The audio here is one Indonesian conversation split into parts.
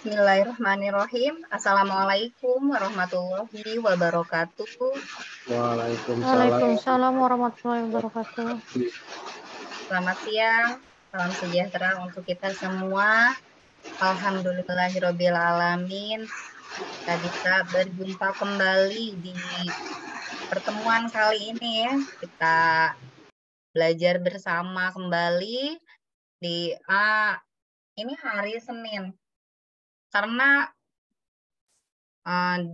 Bismillahirrahmanirrahim. Assalamualaikum warahmatullahi wabarakatuh. Waalaikumsalam warahmatullahi wabarakatuh. Selamat siang, salam sejahtera untuk kita semua. Alhamdulillahirabbil alamin. Kita bisa berjumpa kembali di pertemuan kali ini ya. Kita belajar bersama kembali di ini hari Senin. Karena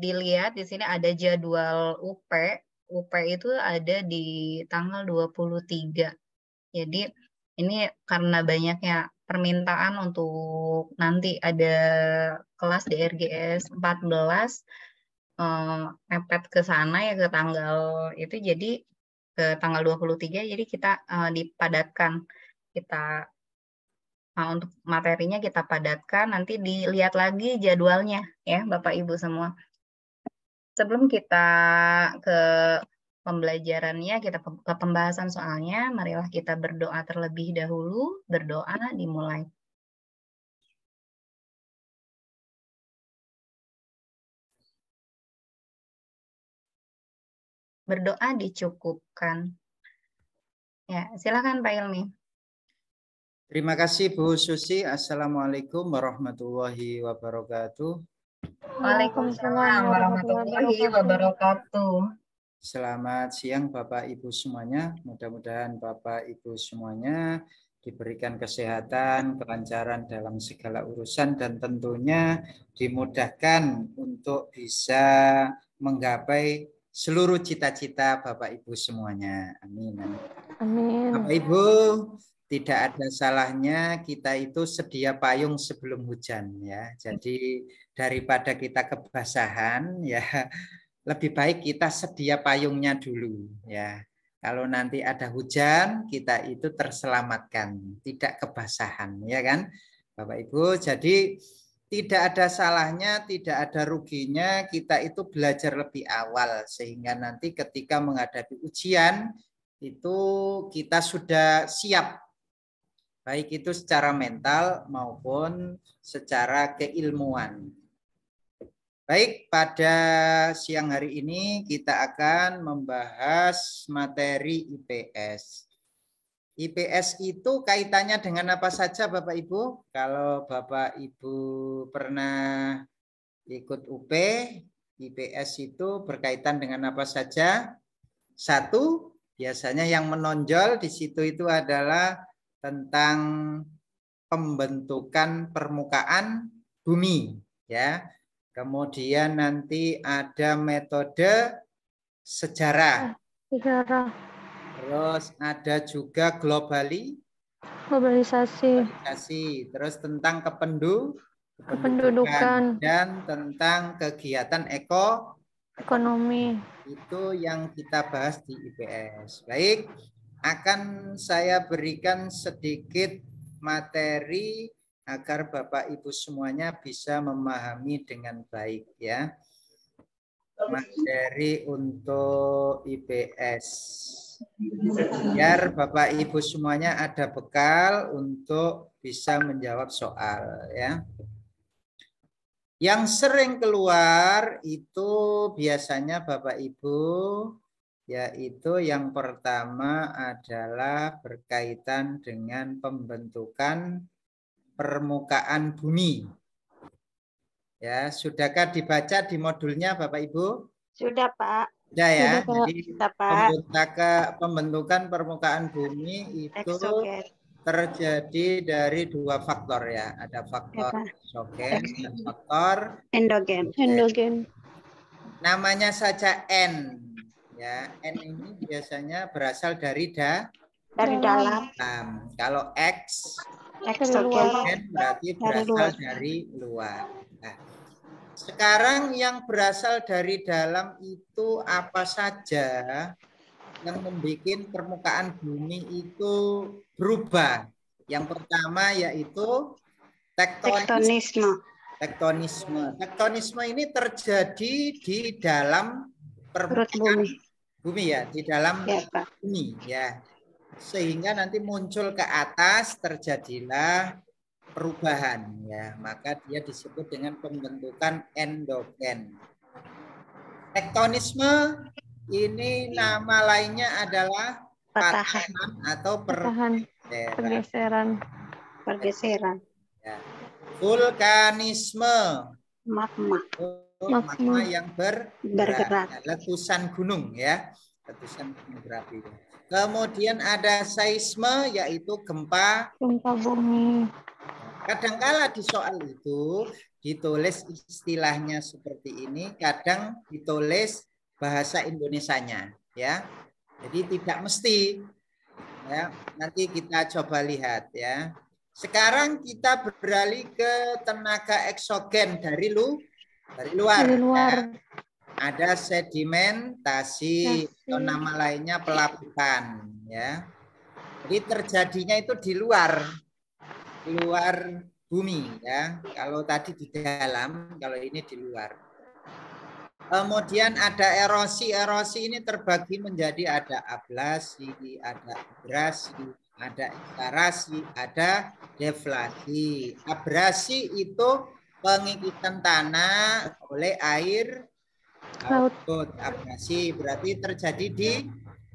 dilihat di sini ada jadwal UP. UP itu ada di tanggal 23. Jadi ini karena banyaknya permintaan untuk nanti ada kelas di RGS 14 mepet ke sana ya ke tanggal itu, jadi ke tanggal 23, jadi kita dipadatkan. Kita untuk materinya kita padatkan, nanti dilihat lagi jadwalnya ya Bapak Ibu semua. Sebelum kita ke pembelajarannya, kita ke pembahasan soalnya, marilah kita berdoa terlebih dahulu. Berdoa dimulai. Berdoa dicukupkan. Ya, silakan Pak Ilmi. Terima kasih Bu Susi. Assalamualaikum warahmatullahi wabarakatuh. Waalaikumsalam warahmatullahi wabarakatuh. Selamat siang Bapak Ibu semuanya. Mudah-mudahan Bapak Ibu semuanya diberikan kesehatan, kelancaran dalam segala urusan, dan tentunya dimudahkan untuk bisa menggapai seluruh cita-cita Bapak Ibu semuanya. Amin. Amin. Bapak Ibu, tidak ada salahnya kita itu sedia payung sebelum hujan ya. Jadi daripada kita kebasahan ya, lebih baik kita sedia payungnya dulu ya. Kalau nanti ada hujan, kita itu terselamatkan, tidak kebasahan ya kan Bapak Ibu. Jadi tidak ada salahnya, tidak ada ruginya kita itu belajar lebih awal, sehingga nanti ketika menghadapi ujian itu kita sudah siap, baik itu secara mental maupun secara keilmuan. Baik, pada siang hari ini kita akan membahas materi IPS. IPS itu kaitannya dengan apa saja Bapak Ibu? Kalau Bapak Ibu pernah ikut UP, IPS itu berkaitan dengan apa saja? Satu, biasanya yang menonjol di situ itu adalah tentang pembentukan permukaan bumi ya. Kemudian nanti ada metode sejarah. Terus ada juga globalisasi. Terus tentang kependudukan dan tentang kegiatan ekonomi. Itu yang kita bahas di IPS. Baik, akan saya berikan sedikit materi agar Bapak Ibu semuanya bisa memahami dengan baik ya. Materi untuk IPS. Biar Bapak Ibu semuanya ada bekal untuk bisa menjawab soal ya. Yang sering keluar itu biasanya Bapak Ibu, yaitu yang pertama adalah berkaitan dengan pembentukan permukaan bumi. Ya, sudahkah dibaca di modulnya Bapak Ibu? Sudah, Pak. Sudah ya. Sudah, Jadi Pak. pembentukan permukaan bumi itu terjadi dari dua faktor ya. Ada faktor eksogen dan faktor endogen. Namanya saja N. Ya, N ini biasanya berasal dari dalam. Kalau X Eksogen berarti berasal dari luar. Nah, sekarang yang berasal dari dalam itu apa saja yang membuat permukaan bumi itu berubah? Yang pertama yaitu tektonisme. Tektonisme ini terjadi di dalam permukaan bumi ya, di dalam bumi ya. Sehingga nanti muncul ke atas, terjadilah perubahan ya, maka dia disebut dengan pembentukan endogen. Tektonisme ini nama lainnya adalah Patahan. patahan atau Patahan. Pergeseran. Pergeseran. Ya. Vulkanisme, Magma. magma yang Bergerak. ya, letusan gunung ya, letusan gunung berapi. Kemudian ada seisme, yaitu gempa bumi. Kadangkala di soal itu ditulis istilahnya seperti ini, kadang ditulis bahasa Indonesianya ya. Jadi tidak mesti ya. Nanti kita coba lihat ya. Sekarang kita beralih ke tenaga eksogen dari luar. Ya. Ada sedimentasi atau nama lainnya pelapukan ya. Jadi terjadinya itu di luar bumi ya. Kalau tadi di dalam, kalau ini di luar. Kemudian ada erosi. Erosi ini terbagi menjadi ada ablasi, ada abrasi, ada ekskarasi, ada deflasi. Abrasi itu pengikitan tanah oleh air laut. Abrasi berarti terjadi di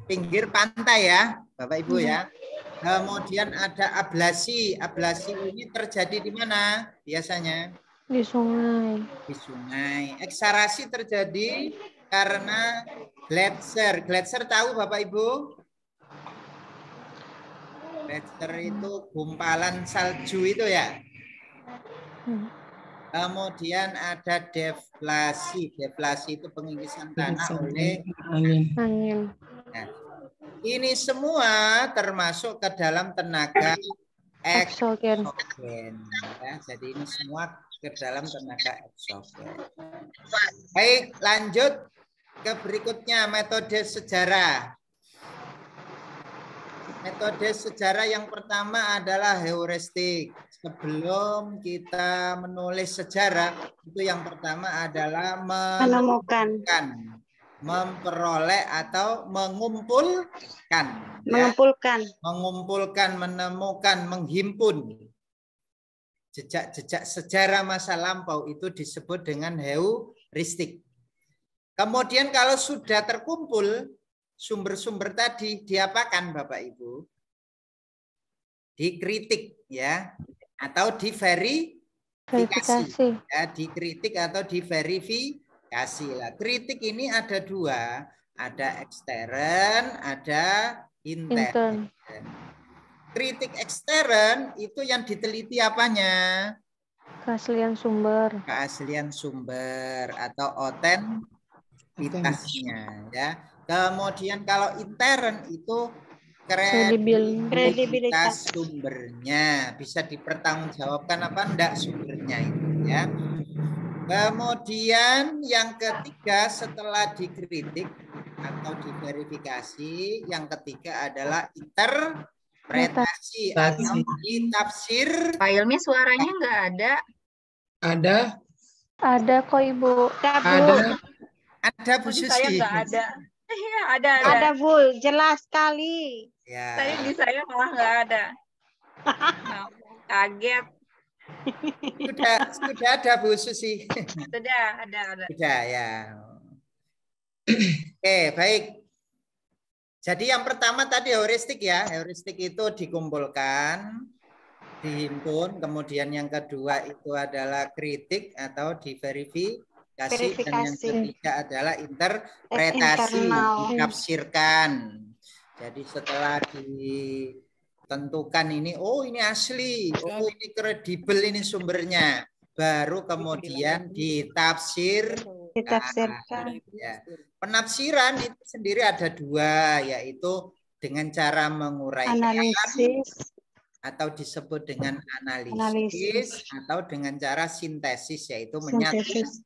pinggir pantai ya, Bapak Ibu ya. Kemudian ada ablasi. Ablasi ini terjadi di mana biasanya? Di sungai. Di sungai. Eksarasi terjadi karena gletser. Gletser tahu Bapak Ibu? Gletser itu gumpalan salju itu ya. Kemudian ada deflasi. Deflasi itu pengikisan tanah oleh angin. Nah, ini semua termasuk ke dalam tenaga eksogen. Ya, jadi ini semua ke dalam tenaga eksogen. Baik, lanjut ke berikutnya, metode sejarah. Metode sejarah yang pertama adalah heuristik. Sebelum kita menulis sejarah, itu yang pertama adalah menemukan, memperoleh atau mengumpulkan. Mengumpulkan, menemukan, menghimpun. Jejak-jejak sejarah masa lampau itu disebut dengan heuristik. Kemudian kalau sudah terkumpul sumber-sumber tadi, diapakan Bapak Ibu? Dikritik ya, atau diverifikasi. Ya, dikritik atau diverifikasi lah. Kritik ini ada dua, ada ekstern, ada intern. Kritik ekstern itu yang diteliti apanya? Keaslian sumber. Keaslian sumber atau otentitasnya ya. Kemudian kalau intern itu kredibilitas sumbernya, bisa dipertanggungjawabkan apa enggak sumbernya itu ya. Kemudian yang ketiga setelah dikritik atau diverifikasi, yang ketiga adalah interpretasi atau ditafsir. Pak Ilmi suaranya enggak ada. Ada kok Ibu. Ada Bu Susi. Saya enggak ada. Iya, ada. Ada Bu, jelas sekali. Ya. Tadi di saya malah enggak ada. Nah, kaget. Sudah ada Bu Susi. Sudah ada. Sudah ya. Oke, baik. Jadi yang pertama tadi heuristik ya. Heuristik itu dikumpulkan, dihimpun. Kemudian yang kedua itu adalah kritik atau diverifikasi. Dan yang ketiga adalah interpretasi, ditafsirkan. Jadi setelah ditentukan ini, oh ini asli, oh ini kredibel ini sumbernya, baru kemudian ditafsirkan. Ya. Penafsiran itu sendiri ada dua, yaitu dengan cara menguraikan, analisis, atau disebut dengan analisis, atau dengan cara sintesis, yaitu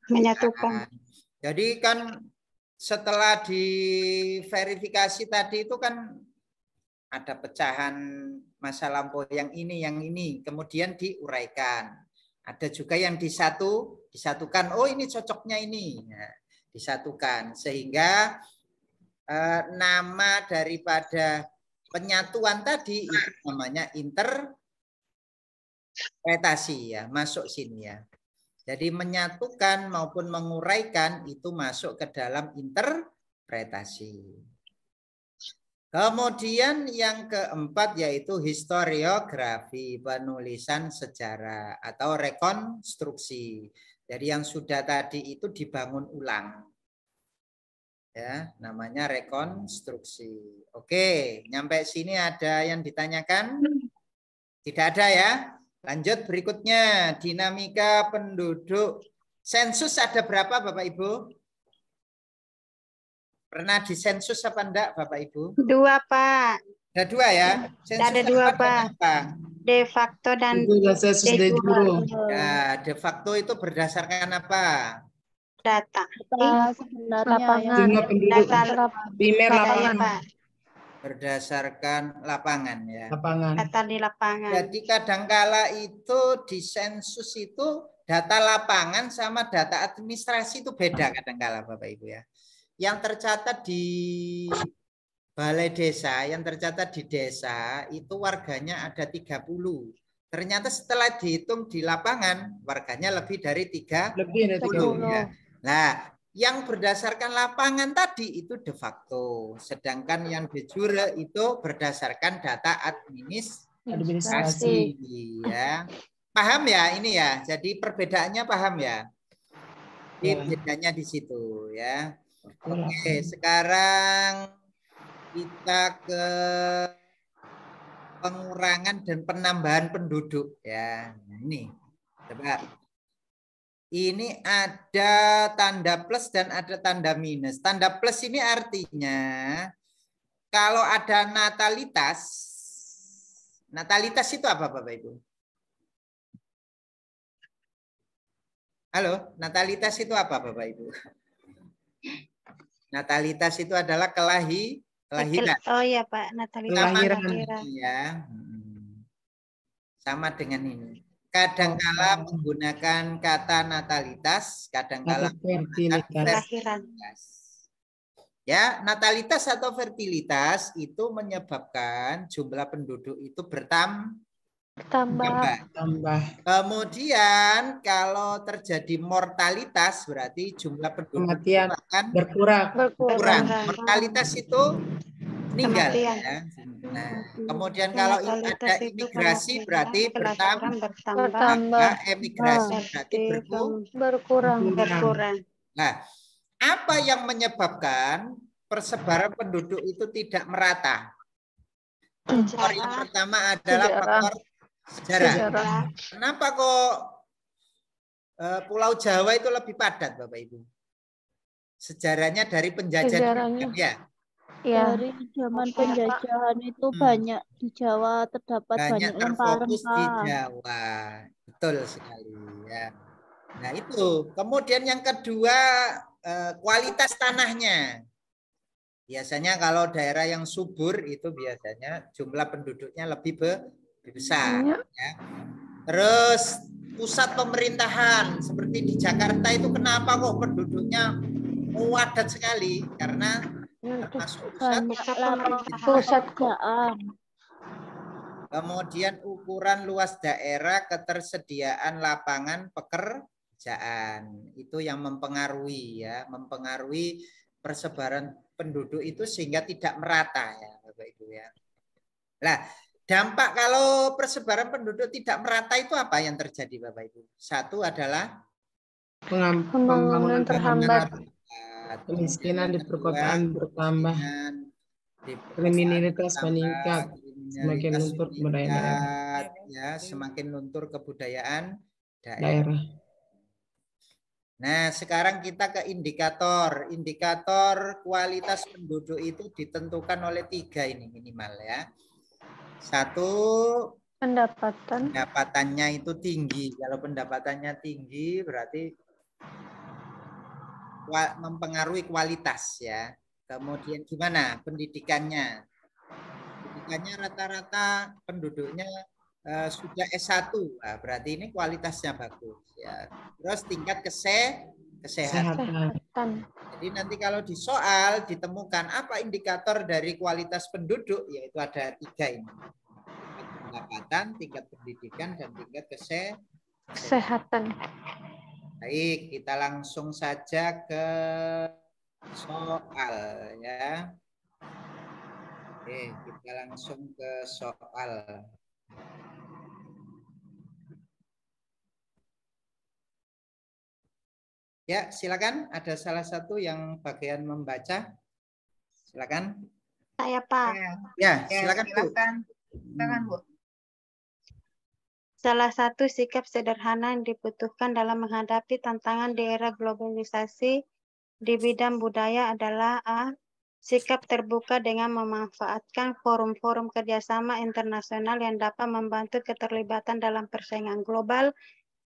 menyatukan. Jadi kan setelah diverifikasi tadi itu kan ada pecahan masa lampau yang ini, kemudian diuraikan. Ada juga yang disatukan, oh ini cocoknya ini. Nah, disatukan sehingga nama daripada penyatuan tadi itu namanya Interpretasi ya, masuk sini ya. Jadi menyatukan maupun menguraikan itu masuk ke dalam interpretasi. Kemudian yang keempat yaitu historiografi, penulisan sejarah atau rekonstruksi. Jadi yang sudah tadi itu dibangun ulang. Ya, namanya rekonstruksi. Oke, nyampe sini ada yang ditanyakan? Tidak ada ya? Lanjut berikutnya, dinamika penduduk. Sensus ada berapa Bapak Ibu? Pernah disensus apa enggak Bapak Ibu? 2, Pak. Ada 2 ya? Sensus Ada 2, Pak. apa? De facto dan Itu sensus de jure. Ya, de facto itu berdasarkan apa? data. Lapangan. Jumlah penduduk Data primer data ya, lapangan. Pak. Berdasarkan lapangan ya. Lapangan. Data di lapangan. Jadi kadangkala itu di sensus itu data lapangan sama data administrasi itu beda kadangkala Bapak Ibu ya. Yang tercatat di balai desa, yang tercatat di desa itu warganya ada 30. Ternyata setelah dihitung di lapangan warganya lebih dari 30 Lebih dari 30. ya. Nah, yang berdasarkan lapangan tadi itu de facto, sedangkan yang de jure itu berdasarkan data administrasi ya. Paham ya ini ya. Jadi perbedaannya paham ya. Ini bedanya di situ ya. Oke, sekarang kita ke pengurangan dan penambahan penduduk ya. Ini coba. Ini ada tanda plus dan ada tanda minus. Tanda plus ini artinya kalau ada natalitas. Natalitas itu apa Bapak Ibu? Halo, natalitas itu apa Bapak Ibu? Natalitas itu adalah kelahiran. Oh iya Pak, natalitas Kelahiran. Ya. Sama dengan ini. Kadangkala menggunakan kata natalitas, kadangkala menggunakan fertilitas. Ya, natalitas atau fertilitas itu menyebabkan jumlah penduduk itu bertambah. Kemudian kalau terjadi mortalitas berarti jumlah penduduk kematian akan berkurang. Mortalitas itu meninggal ya. Nah, kemudian kalau ada imigrasi berarti bertambah, emigrasi berarti berkurang. Nah, apa yang menyebabkan persebaran penduduk itu tidak merata? Faktor yang pertama adalah faktor sejarah. Kenapa kok Pulau Jawa itu lebih padat, Bapak Ibu? Sejarahnya dari penjajahan ya. Ya. Dari zaman penjajahan itu banyak di Jawa terdapat banyak terfokus di Jawa. Betul sekali ya. Nah, itu. Kemudian yang kedua kualitas tanahnya. Biasanya kalau daerah yang subur itu biasanya jumlah penduduknya lebih besar ya. Terus pusat pemerintahan seperti di Jakarta itu kenapa kok penduduknya padat sekali? Karena termasuk pusat kerajaan. Kemudian ukuran luas daerah, ketersediaan lapangan pekerjaan itu yang mempengaruhi ya, mempengaruhi persebaran penduduk itu sehingga tidak merata ya Bapak Ibu ya. Nah, dampak kalau persebaran penduduk tidak merata itu apa yang terjadi Bapak Ibu? Satu adalah pembangunan terhambat. Kemiskinan di perkotaan bertambah, kriminalitas meningkat, semakin luntur kebudayaan daerah. Ya, semakin luntur kebudayaan daerah. Nah, sekarang kita ke indikator. Indikator kualitas penduduk itu ditentukan oleh 3 ini minimal ya. 1, pendapatannya itu tinggi. Kalau pendapatannya tinggi berarti mempengaruhi kualitas ya. Kemudian gimana pendidikannya? Pendidikannya rata-rata penduduknya sudah S1, nah, berarti ini kualitasnya bagus ya. Terus tingkat kesehatan. Jadi nanti kalau di soal ditemukan apa indikator dari kualitas penduduk, yaitu ada 3 ini. pendapatan, tingkat pendidikan, dan tingkat Kesehatan. Baik, kita langsung saja ke soal ya. Oke, kita langsung ke soal. Ya, silakan. Ada salah satu yang bagian membaca. Silakan. Saya, Pak. Ya, silakan, Bu. Silakan, Bu. Salah satu sikap sederhana yang dibutuhkan dalam menghadapi tantangan di era globalisasi di bidang budaya adalah A. Sikap terbuka dengan memanfaatkan forum-forum kerjasama internasional yang dapat membantu keterlibatan dalam persaingan global.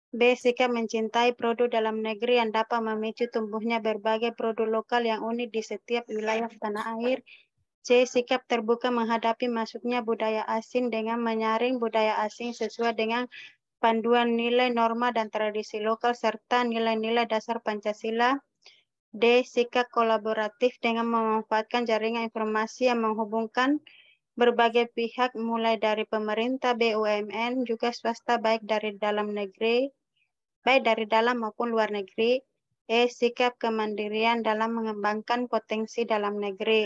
B. Sikap mencintai produk dalam negeri yang dapat memicu tumbuhnya berbagai produk lokal yang unik di setiap wilayah tanah air. C. Sikap terbuka menghadapi masuknya budaya asing dengan menyaring budaya asing sesuai dengan panduan nilai, norma, dan tradisi lokal serta nilai-nilai dasar Pancasila. D. Sikap kolaboratif dengan memanfaatkan jaringan informasi yang menghubungkan berbagai pihak mulai dari pemerintah, BUMN, juga swasta baik dari dalam maupun luar negeri. E. Sikap kemandirian dalam mengembangkan potensi dalam negeri.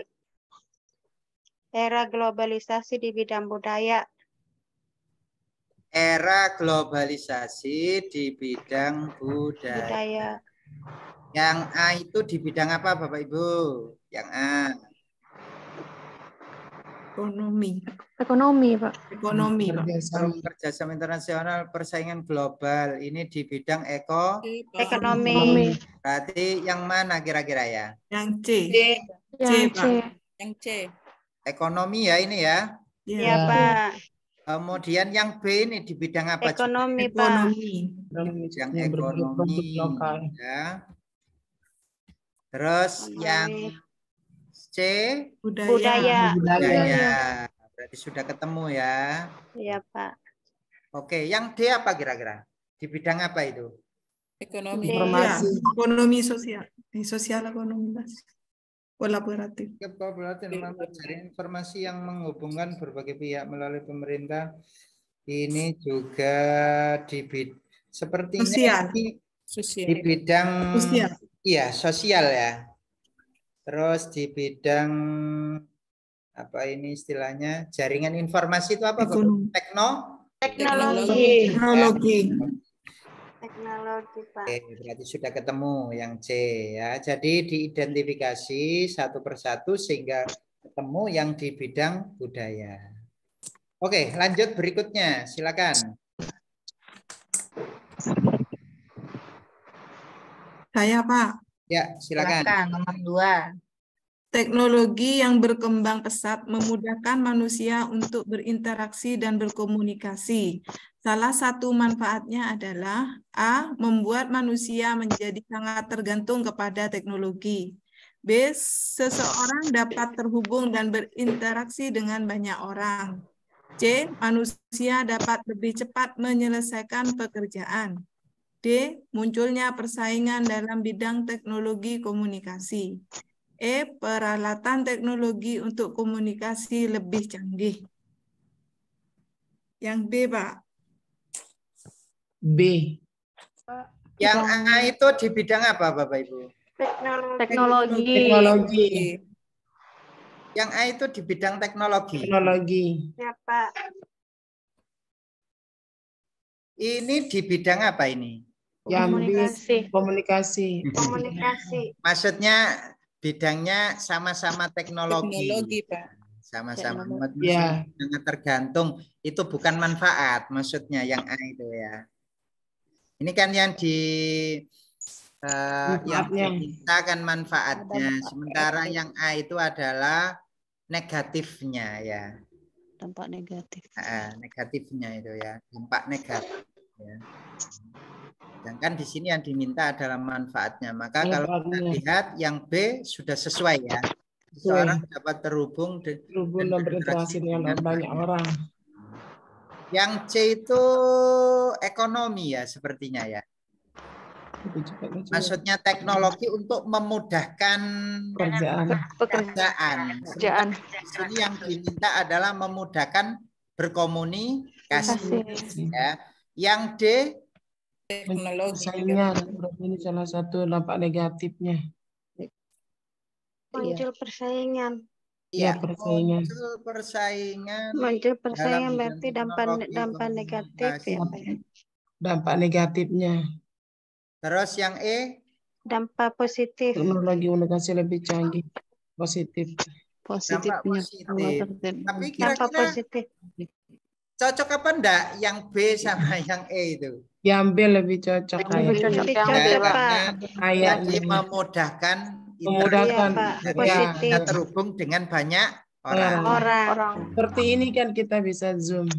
Era globalisasi di bidang budaya. Era globalisasi di bidang budaya. Yang A itu di bidang apa, Bapak Ibu? Yang A. Ekonomi, Pak. Ekonomi, Pak. Kerjasama internasional, persaingan global. Ini di bidang Ekonomi. Berarti yang mana kira-kira ya? Yang C. Yang C. Yang C. Ekonomi ya ini ya. Ya, Pak. Kemudian yang B ini di bidang apa? Ekonomi, Pak. Ekonomi. Yang ekonomi. Ya. Terus yang C Budaya. Berarti sudah ketemu ya. Iya, Pak. Oke, yang D apa kira-kira? Di bidang apa itu? Ekonomi. Informasi. Ekonomi sosial. Sosial ekonomi, Mas. Kolaboratif. Jaring informasi yang menghubungkan berbagai pihak melalui pemerintah. Ini juga di sepertinya Sosial. Di bidang Sosial. Iya, sosial ya. Terus di bidang apa ini istilahnya? Jaringan informasi itu apa? Teknologi. Teknologi, Pak. Oke, berarti sudah ketemu yang C ya. Jadi diidentifikasi satu persatu sehingga ketemu yang di bidang budaya. Oke, lanjut berikutnya. Silakan. Saya, Pak. Ya, silakan. Nomor 2. Teknologi yang berkembang pesat memudahkan manusia untuk berinteraksi dan berkomunikasi. Salah satu manfaatnya adalah A. Membuat manusia menjadi sangat tergantung kepada teknologi. B. Seseorang dapat terhubung dan berinteraksi dengan banyak orang. C. Manusia dapat lebih cepat menyelesaikan pekerjaan. D. Munculnya persaingan dalam bidang teknologi komunikasi. E. Peralatan teknologi untuk komunikasi lebih canggih. Yang B, Pak. B. Yang A itu di bidang apa, Bapak Ibu? Teknologi. Yang A itu di bidang teknologi. Ya, Pak. Ini di bidang apa ini? Komunikasi. Maksudnya bidangnya sama-sama teknologi. Pak. Sama-sama Ya. sangat tergantung. Itu bukan manfaat maksudnya yang A itu ya. Ini kan yang yang kita kan manfaatnya. Sementara yang A itu adalah negatifnya ya. Dampak negatif. Negatifnya itu ya, dampak negatif ya. Sedangkan di sini yang diminta adalah manfaatnya. Maka kalau kita lihat yang B sudah sesuai ya. Seorang dapat terhubung dan berinteraksi dengan banyak orang. Yang C itu ekonomi ya sepertinya ya. Maksudnya teknologi untuk memudahkan pekerjaan. Di sini yang diminta adalah memudahkan berkomunikasi. Kasih. Ya. Yang D, Teknologi. Persaingan. Berarti ini salah satu dampak negatifnya. Muncul persaingan. ya, persaingan. muncul persaingan Muncul dalam persaingan bidang berarti dampak teknologi, negatif ya, Pak. komunikasi. Dampak negatifnya. Terus yang E, Dampak positif. Teknologi komunikasi lebih canggih. Positif. dampak Positifnya positif. Tapi Dampak kira-kira positif. cocok apa enggak yang B sama yang E itu? Yang B lebih cocok Lebih kayak. cocok Lebih yang cocok, B, Pak. Karena Kayaknya. tadi memudahkan Memudahkan. Iya, Pak. jadi Positif. kita terhubung dengan banyak orang. Orang. Seperti ini kan kita bisa Zoom.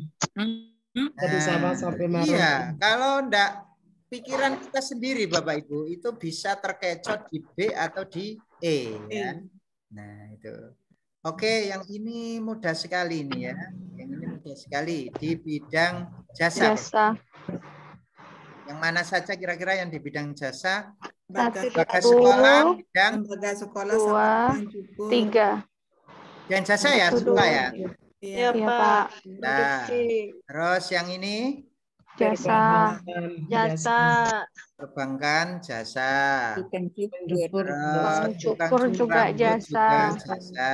Dari Sabang sampai Merauke. Iya, kalau enggak pikiran kita sendiri Bapak Ibu itu bisa terkecoh di B atau di E ya. Nah, itu. Oke, yang ini mudah sekali ini ya. Yang ini mudah sekali di bidang jasa. Yang mana saja kira-kira yang di bidang jasa? Lembaga sekolah, bidang Lembaga sekolah, 2, 3. dan jasa ya, semua ya. Iya, Iya, Pak. Pak. Nah, terus yang ini Jasa. Jasa. perbankan, jasa. Pencukur. Terus tukang Cukur juga rambut jasa. jasa.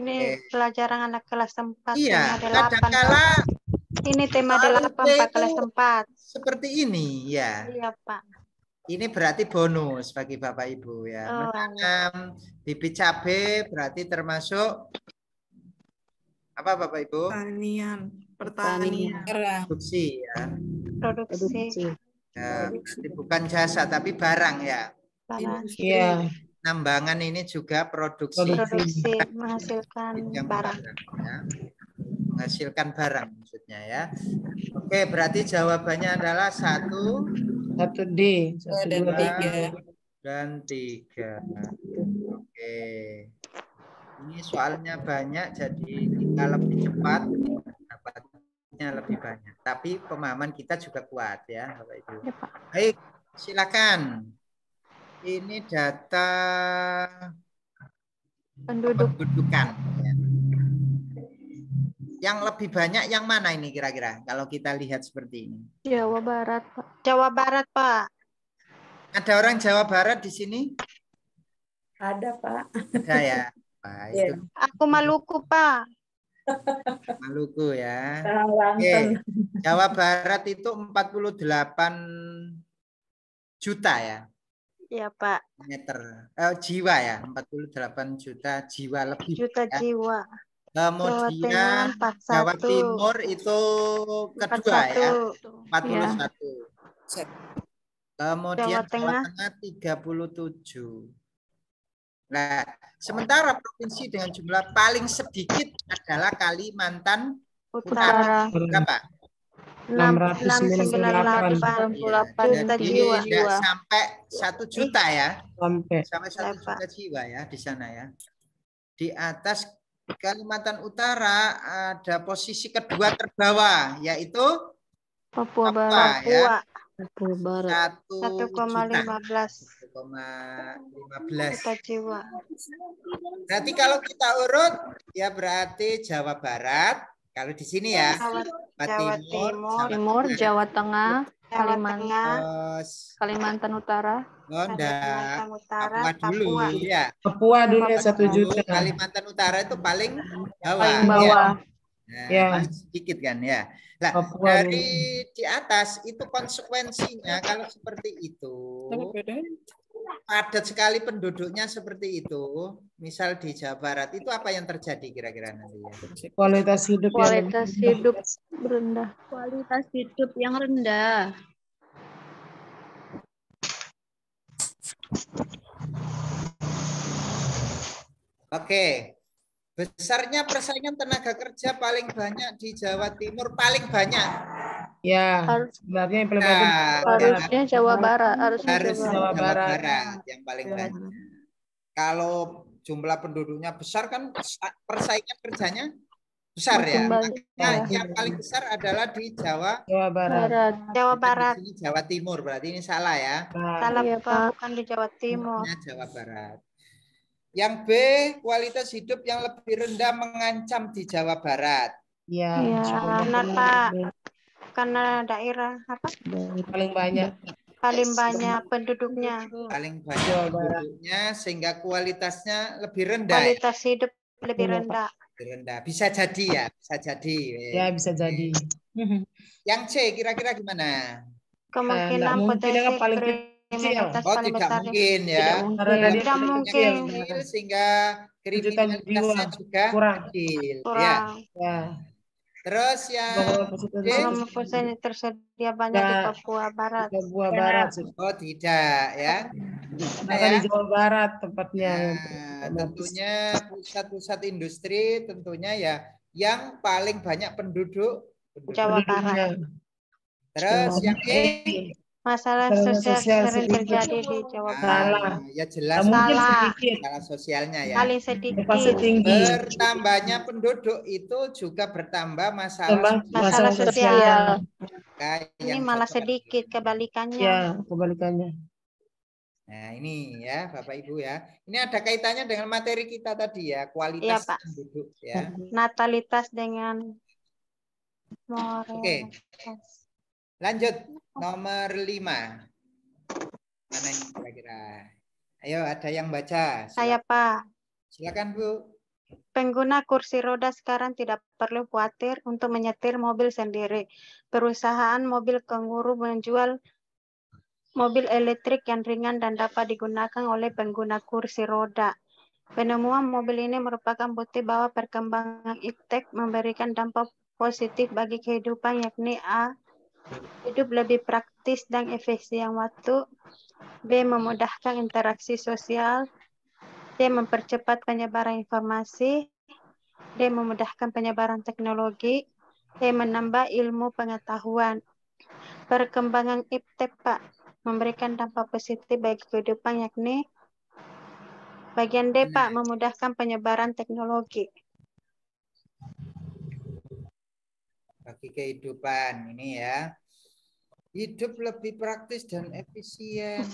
Ini pelajaran anak kelas 4. Iya, tema 8, kadangkala Pak. Ini tema soal 8, UT Pak, kelas itu 4. seperti ini ya. Iya, Pak. Ini berarti bonus bagi Bapak Ibu ya. Oh. Menanam bibit cabai berarti termasuk apa Bapak Ibu? Pertanian. Produksi ya. Produksi. Ya, berarti bukan jasa tapi barang ya. Barang. Iya. Nambangan ini juga produksi Produksi menghasilkan yang barang. ya. Menghasilkan barang maksudnya ya. Oke, berarti jawabannya adalah 1, 1D. 1, 2, 3. dan 3. Oke. Ini soalnya banyak jadi kita lebih cepat dapatnya lebih banyak. Tapi pemahaman kita juga kuat ya, Bapak Ibu. Baik, silakan. Ini data pendudukan. Ya. Yang lebih banyak yang mana ini kira-kira kalau kita lihat seperti ini? Jawa Barat, Pak. Jawa Barat, Pak. Ada orang Jawa Barat di sini? Ada, Pak. Ada ya. Pak, itu Aku Maluku, Pak. Maluku ya. Banten. Oke. Jawa Barat itu 48 juta ya. Iya, Pak. Meter. Jiwa ya. 48 juta jiwa lebih. Juta ya. jiwa. Kemudian Jawa Timur itu kedua 41. ya. 41. Kemudian Jawa Tengah 37. Nah, sementara provinsi dengan jumlah paling sedikit adalah Kalimantan Utara. Berapa? 698 juta Jadi jiwa. tidak sampai 1 juta ya. sampai 1 juta jiwa ya di sana ya. Di atas Kalimantan Utara ada posisi kedua terbawah yaitu Papua Barat. ya. Papua Barat. 1,15 juta jiwa. Berarti kalau kita urut ya berarti Jawa Barat. Kalau di sini ya Jawa Timur, Jawa Tengah, Kalimantan Utara. Kalimantan Utara, Papua dulu ya. Papua dulu 1 juta. Kalimantan Utara itu paling bawah. Paling bawah. Ya. Nah, sedikit kan ya. Nah, Papua dari di atas itu konsekuensinya kalau seperti itu padat sekali penduduknya seperti itu, misal di Jawa Barat itu apa yang terjadi kira-kira nanti ya? Kualitas hidup rendah. Kualitas hidup yang rendah. Oke. Besarnya persaingan tenaga kerja paling banyak di Jawa Timur, paling banyak. Ya, sebenarnya harusnya Jawa Barat, harusnya Jawa Barat yang paling banyak. Kalau jumlah penduduknya besar kan persaingan kerjanya besar ya. Makanya yang paling besar adalah di Jawa Barat. Jawa Barat. Ini Jawa Timur, berarti ini salah ya. Salah Pak, bukan di Jawa Timur. Jawa Barat. Yang B, kualitas hidup yang lebih rendah mengancam di Jawa Barat. Ya, Iya, semoga benar Pak. Karena daerah apa? paling banyak. Paling banyak penduduknya. Paling banyak Jawa Barat. penduduknya sehingga kualitasnya lebih rendah. Kualitas hidup lebih Iya, Pak. rendah. Lebih rendah. Bisa jadi ya, bisa jadi. Ya, bisa jadi. Yang C kira-kira gimana? Kemungkinan Nggak mungkin potensi yang paling kecil. kriminalitas Oh, paling tidak besar. mungkin ya. Karena tadi Tidak paling mungkin. kecil. Kecil sehingga Kejutan kriminalitasnya jiwa juga kurang. kecil. Ya. Kurang. Ya. Terus yang D, Kalau tersedia banyak di Papua Barat. Di Papua Barat. oh tidak ya. Bahkan di Jawa Barat tempatnya. Nah, tentunya pusat-pusat industri tentunya ya yang paling banyak penduduk. Jawa Barat. Terus yang E, Masalah sosial sering terjadi di Jawa Barat. ya jelas Mungkin Salah. sedikit. masalah sosialnya ya. Paling sedikit. Pasti tinggi. Bertambahnya penduduk itu juga bertambah masalah Masalah sosial. yang Ini malah cocok. sedikit kebalikannya. Ya, kebalikannya. Nah ini ya Bapak Ibu ya. Ini ada kaitannya dengan materi kita tadi ya. Kualitas Iya, Pak. penduduk ya. Natalitas dengan Oke. Lanjut nomor 5. Mana ini kira-kira? Ayo ada yang baca. Saya Pak. Silakan Bu. Pengguna kursi roda sekarang tidak perlu khawatir untuk menyetir mobil sendiri. Perusahaan mobil Kanguru menjual mobil elektrik yang ringan dan dapat digunakan oleh pengguna kursi roda. Penemuan mobil ini merupakan bukti bahwa perkembangan iptek memberikan dampak positif bagi kehidupan, yakni A. Hidup lebih praktis dan efisien waktu. B. Memudahkan interaksi sosial. D. Mempercepat penyebaran informasi. D. Memudahkan penyebaran teknologi. E. Menambah ilmu pengetahuan. Perkembangan iptek, Pak, memberikan dampak positif bagi kehidupan, yakni bagian D, Pak, memudahkan penyebaran teknologi. Bagi kehidupan ini ya. Hidup lebih praktis dan efisien.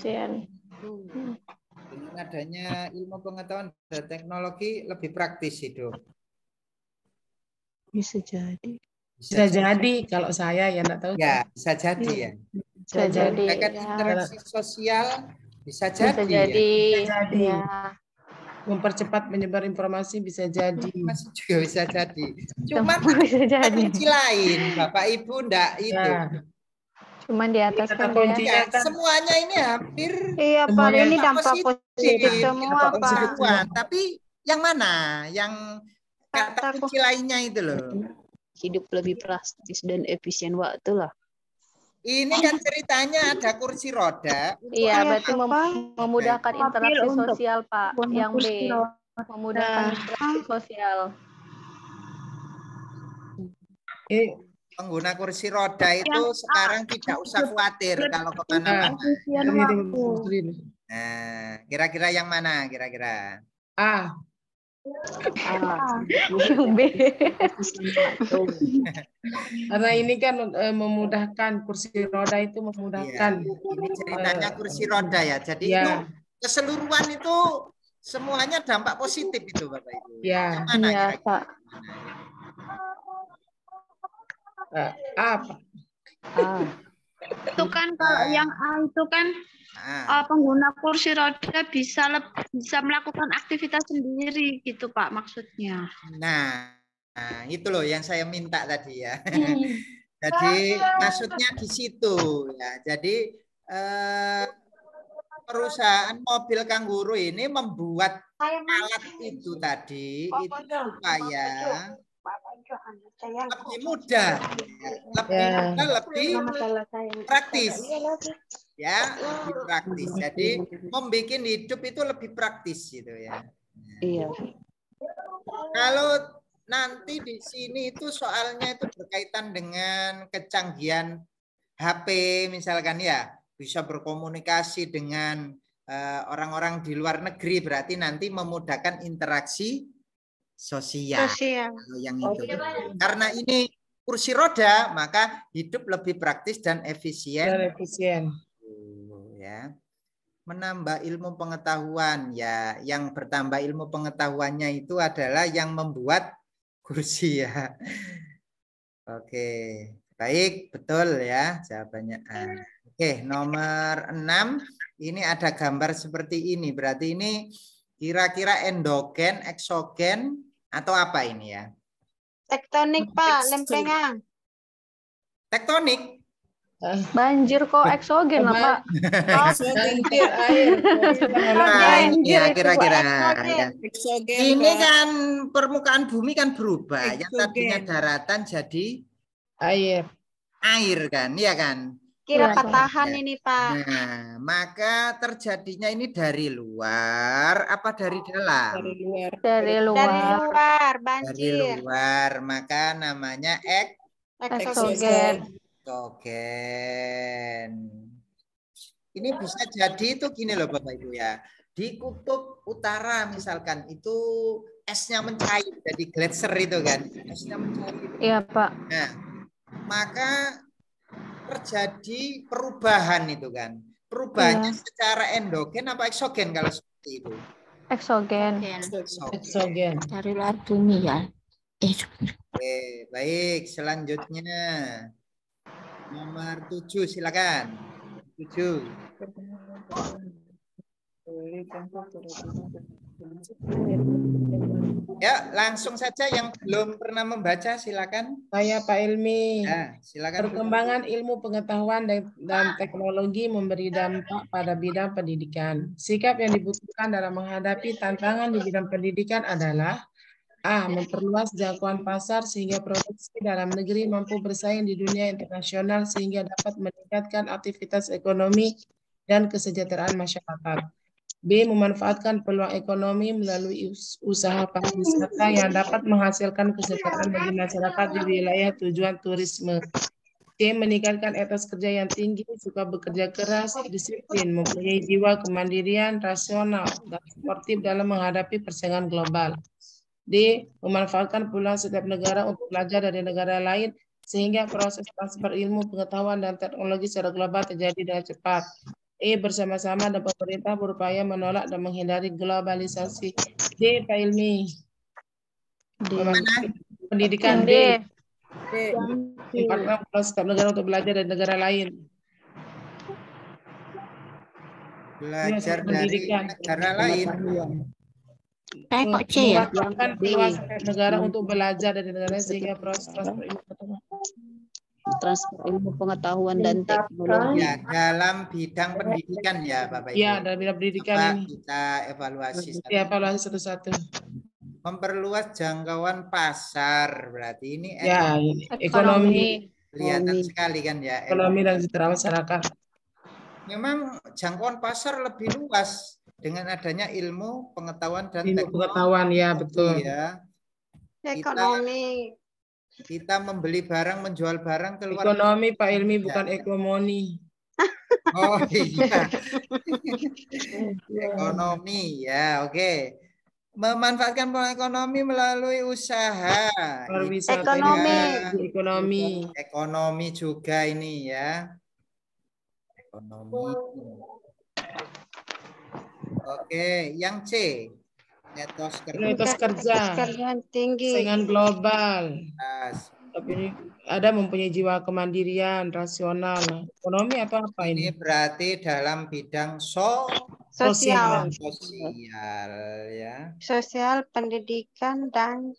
Dengan adanya ilmu pengetahuan dan teknologi lebih praktis hidup. Bisa jadi. Bisa jadi kalau saya ya enggak tahu. Ya, bisa jadi ya. Bisa jadi. Akan interaksi sosial bisa jadi. Bisa jadi. Ya. Mempercepat menyebar informasi bisa jadi. Masih juga bisa jadi. Cuma bisa jadi. kunci lain, Bapak Ibu enggak itu. Ya. Cuman di atas kan kuncinya Ya, semuanya ini hampir Iya, Pak, semuanya ini dampak positif semua, dampak Pak. positifuan. Tapi yang mana? Yang kata kunci lainnya itu loh. Hidup lebih praktis dan efisien waktu lah. Ini kan ceritanya ada kursi roda. Iya, berarti memudahkan interaksi sosial, Pak. Yang B, memudahkan interaksi sosial. Pengguna kursi roda itu sekarang tidak usah khawatir kalau kemana-mana. Nah, kira-kira yang mana? Kira-kira? A. Yang B. Karena ini kan memudahkan, kursi roda itu memudahkan. Ya, ini ceritanya kursi roda ya. Jadi ya. itu keseluruhan itu semuanya dampak positif itu Bapak Ibu. Ya. Mana Ya, Pak. Apa? Itu kan kalau yang A itu kan pengguna kursi roda bisa melakukan aktivitas sendiri gitu Pak maksudnya. Nah, itu loh yang saya minta tadi ya. Jadi maksudnya di situ ya. Jadi perusahaan mobil Kanguru ini membuat alat itu tadi itu supaya lebih mudah, lebih praktis, ya, lebih praktis. Jadi membuat hidup itu lebih praktis gitu ya. Iya. Kalau nanti di sini itu soalnya itu berkaitan dengan kecanggihan HP misalkan ya, bisa berkomunikasi dengan orang-orang di luar negeri, berarti nanti memudahkan interaksi sosial. Yang itu. Karena ini kursi roda, maka hidup lebih praktis dan efisien. Ya. Menambah ilmu pengetahuan ya, yang bertambah ilmu pengetahuannya itu adalah yang membuat kursi ya. Oke, baik, betul ya jawabannya A. Oke, nomor 6. Ini ada gambar seperti ini. Berarti ini kira-kira endogen, eksogen, atau apa ini ya? Tektonik, Pak, lempengan. Tektonik? Banjir kok eksogen lah, Pak. Banjir air. Nah, ini ya kira-kira. Ya. Eksogen, Ini Pak. kan permukaan bumi kan berubah. Yang tadinya Eksogen. daratan jadi Air. air kan, iya kan? Kira Iya, patahan Ya. ini, Pak. Nah, maka terjadinya ini dari luar apa dari dalam? Dari luar. Dari Dari luar. luar, Dari banjir. luar, maka namanya Eksogen. eksogen. Ini bisa jadi itu gini loh Bapak Ibu ya. Di kutub utara misalkan itu esnya mencair jadi gletser itu kan. Esnya mencair. Iya, Pak. Nah, maka terjadi perubahan itu kan. Perubahannya secara endogen apa eksogen kalau seperti itu? Eksogen. Eksogen. Dari luar bumi ya. Oke, baik. Selanjutnya nomor 7 silakan. 7. Ya, langsung saja yang belum pernah membaca silakan. Saya Pak Ilmi. Ya, silakan. Perkembangan ilmu pengetahuan dan teknologi memberi dampak pada bidang pendidikan. Sikap yang dibutuhkan dalam menghadapi tantangan di bidang pendidikan adalah A. Memperluas jangkauan pasar sehingga produksi dalam negeri mampu bersaing di dunia internasional sehingga dapat meningkatkan aktivitas ekonomi dan kesejahteraan masyarakat. B. Memanfaatkan peluang ekonomi melalui usaha pariwisata yang dapat menghasilkan kesejahteraan bagi masyarakat di wilayah tujuan turisme. C. Meningkatkan etos kerja yang tinggi, suka bekerja keras, disiplin, mempunyai jiwa kemandirian, rasional, dan sportif dalam menghadapi persaingan global. D. Memanfaatkan peluang setiap negara untuk belajar dari negara lain sehingga proses transfer ilmu, pengetahuan, dan teknologi secara global terjadi dengan cepat. E. Bersama-sama dan pemerintah berupaya menolak dan menghindari globalisasi. D. Pak Ilmi. Pendidikan D. Memanfaatkan peluang setiap negara untuk belajar dari negara lain. Belajar dari negara lain. Kok C ya? Memanfaatkan peluang setiap negara untuk belajar dari negara lain sehingga proses transfer ilmu pengetahuan dan teknologi. Ya, dalam bidang pendidikan ya Bapak Ibu. Ya, dalam bidang pendidikan ini. Kita evaluasi satu. Ya, evaluasi satu-satu. Memperluas jangkauan pasar berarti ini ya, ekonomi. Kelihatan sekali kan ya. Ekonomi dan kesejahteraan masyarakat. Memang jangkauan pasar lebih luas dengan adanya ilmu pengetahuan dan ilmu pengetahuan ya betul. Ya. Ekonomi. Kita membeli barang, menjual barang keluar. Ekonomi Pak Ilmi bukan ekonomi. Oh iya. Ekonomi ya, oke. Memanfaatkan peluang ekonomi melalui usaha. Ekonomi. Ekonomi juga ini ya. Ekonomi. Oke, yang C. Etos kerja yang tinggi. Saingan global. Tapi ini ada mempunyai jiwa kemandirian, rasional. Ekonomi atau apa ini? Ini berarti dalam bidang sosial ya. Sosial, pendidikan dan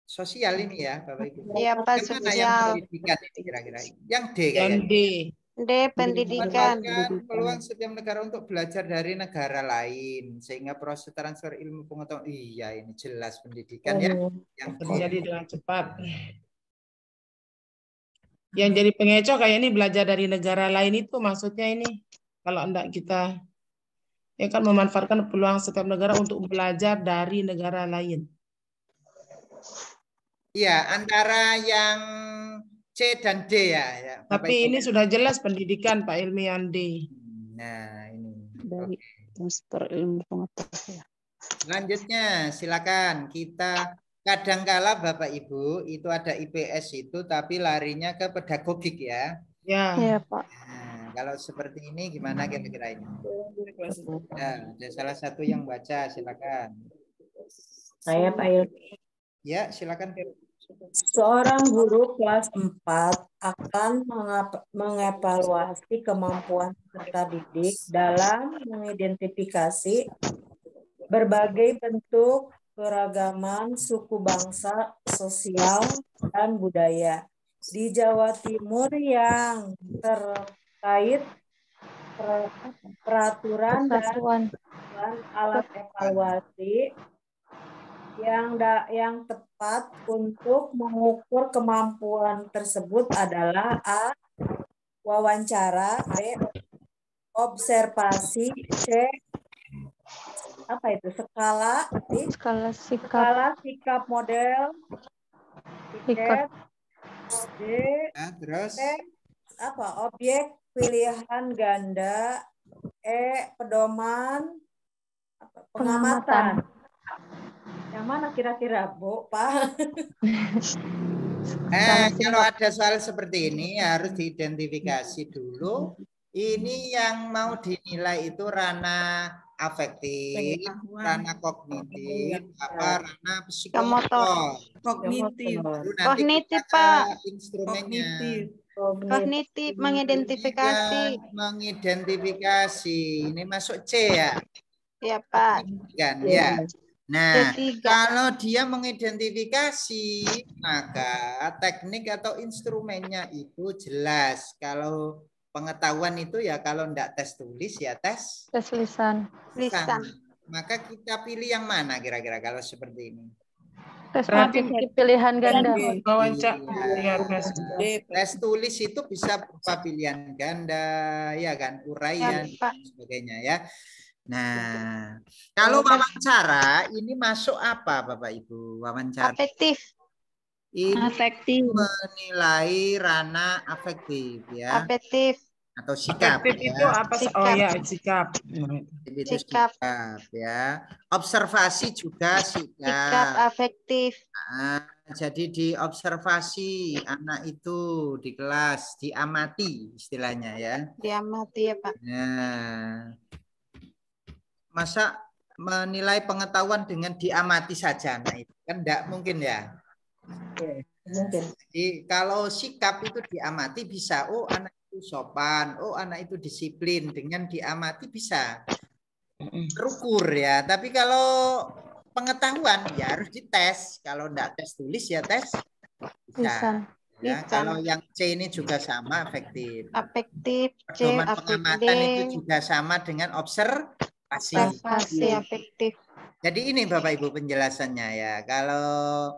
sosial ini ya, Bapak Ibu. Iya, Pak, sosial. Yang pendidikan ini kira-kira. Yang D kayaknya. D, pendidikan. Peluang setiap negara untuk belajar dari negara lain sehingga proses transfer ilmu pengetahuan. Iya, ini jelas pendidikan ya. Yang terjadi dengan cepat. Yang jadi pengecoh kayak ini belajar dari negara lain itu maksudnya ini kalau enggak kita ya kan memanfaatkan peluang setiap negara untuk belajar dari negara lain. Iya, antara yang C dan D ya. Tapi ini sudah jelas pendidikan Pak Ilmi yang D. Nah, ini. Dari transfer ilmu pengetahuan. Selanjutnya, silakan kita kadangkala Bapak Ibu itu ada IPS itu tapi larinya ke pedagogik ya. Ya. Iya, Pak. Nah, kalau seperti ini gimana kira-kira ini? Ya, ada salah satu yang baca, silakan. Saya Pak Ilmi. Ya, silakan. Seorang guru kelas 4 akan mengevaluasi kemampuan peserta didik dalam mengidentifikasi berbagai bentuk keragaman suku bangsa, sosial, dan budaya di Jawa Timur yang terkait peraturan dan alat evaluasi yang tepat untuk mengukur kemampuan tersebut adalah A. Wawancara, B. Observasi, C. Apa itu? Skala sikap model, tiket, D. Terus apa? Objek pilihan ganda, E. Pedoman, pengamatan. Yang mana kira-kira, Bu, Pak? Kalau ada soal seperti ini harus diidentifikasi dulu. Ini yang mau dinilai itu ranah afektif, ranah kognitif, ranah psikomotor. Kognitif. Kognitif, Pak. Instrumennya. Kognitif, mengidentifikasi. Mengidentifikasi. Ini masuk C ya? Ya, Pak. Kan, ya. Nah, C3. kalau dia mengidentifikasi, maka teknik atau instrumennya itu jelas. Kalau pengetahuan itu ya kalau enggak tes tulis ya tes lisan. Maka kita pilih yang mana kira-kira kalau seperti ini? Tes pilihan ganda. Tes tulis itu bisa berupa pilihan ganda, ya kan, uraian dan sebagainya ya. Nah, kalau wawancara ini masuk apa Bapak Ibu? Wawancara afektif. Ini menilai ranah afektif ya. Afektif. Atau sikap. Afektif ya. itu apa? Oh ya, sikap. Itu sikap ya. Observasi juga sikap. Sikap afektif. Nah, jadi diobservasi anak itu di kelas, diamati istilahnya ya. Diamati ya Pak. Nah, masa menilai pengetahuan dengan diamati saja, nah itu kan enggak mungkin ya. Mungkin. Jadi kalau sikap itu diamati bisa, oh anak itu sopan, oh anak itu disiplin, dengan diamati bisa terukur ya. Tapi kalau pengetahuan ya harus dites. Kalau enggak tes tulis ya tes bisa. Ya, kalau yang C ini juga sama afektif. Afektif, C pengamatan itu juga sama dengan observasi afektif. Jadi ini Bapak Ibu penjelasannya ya. Kalau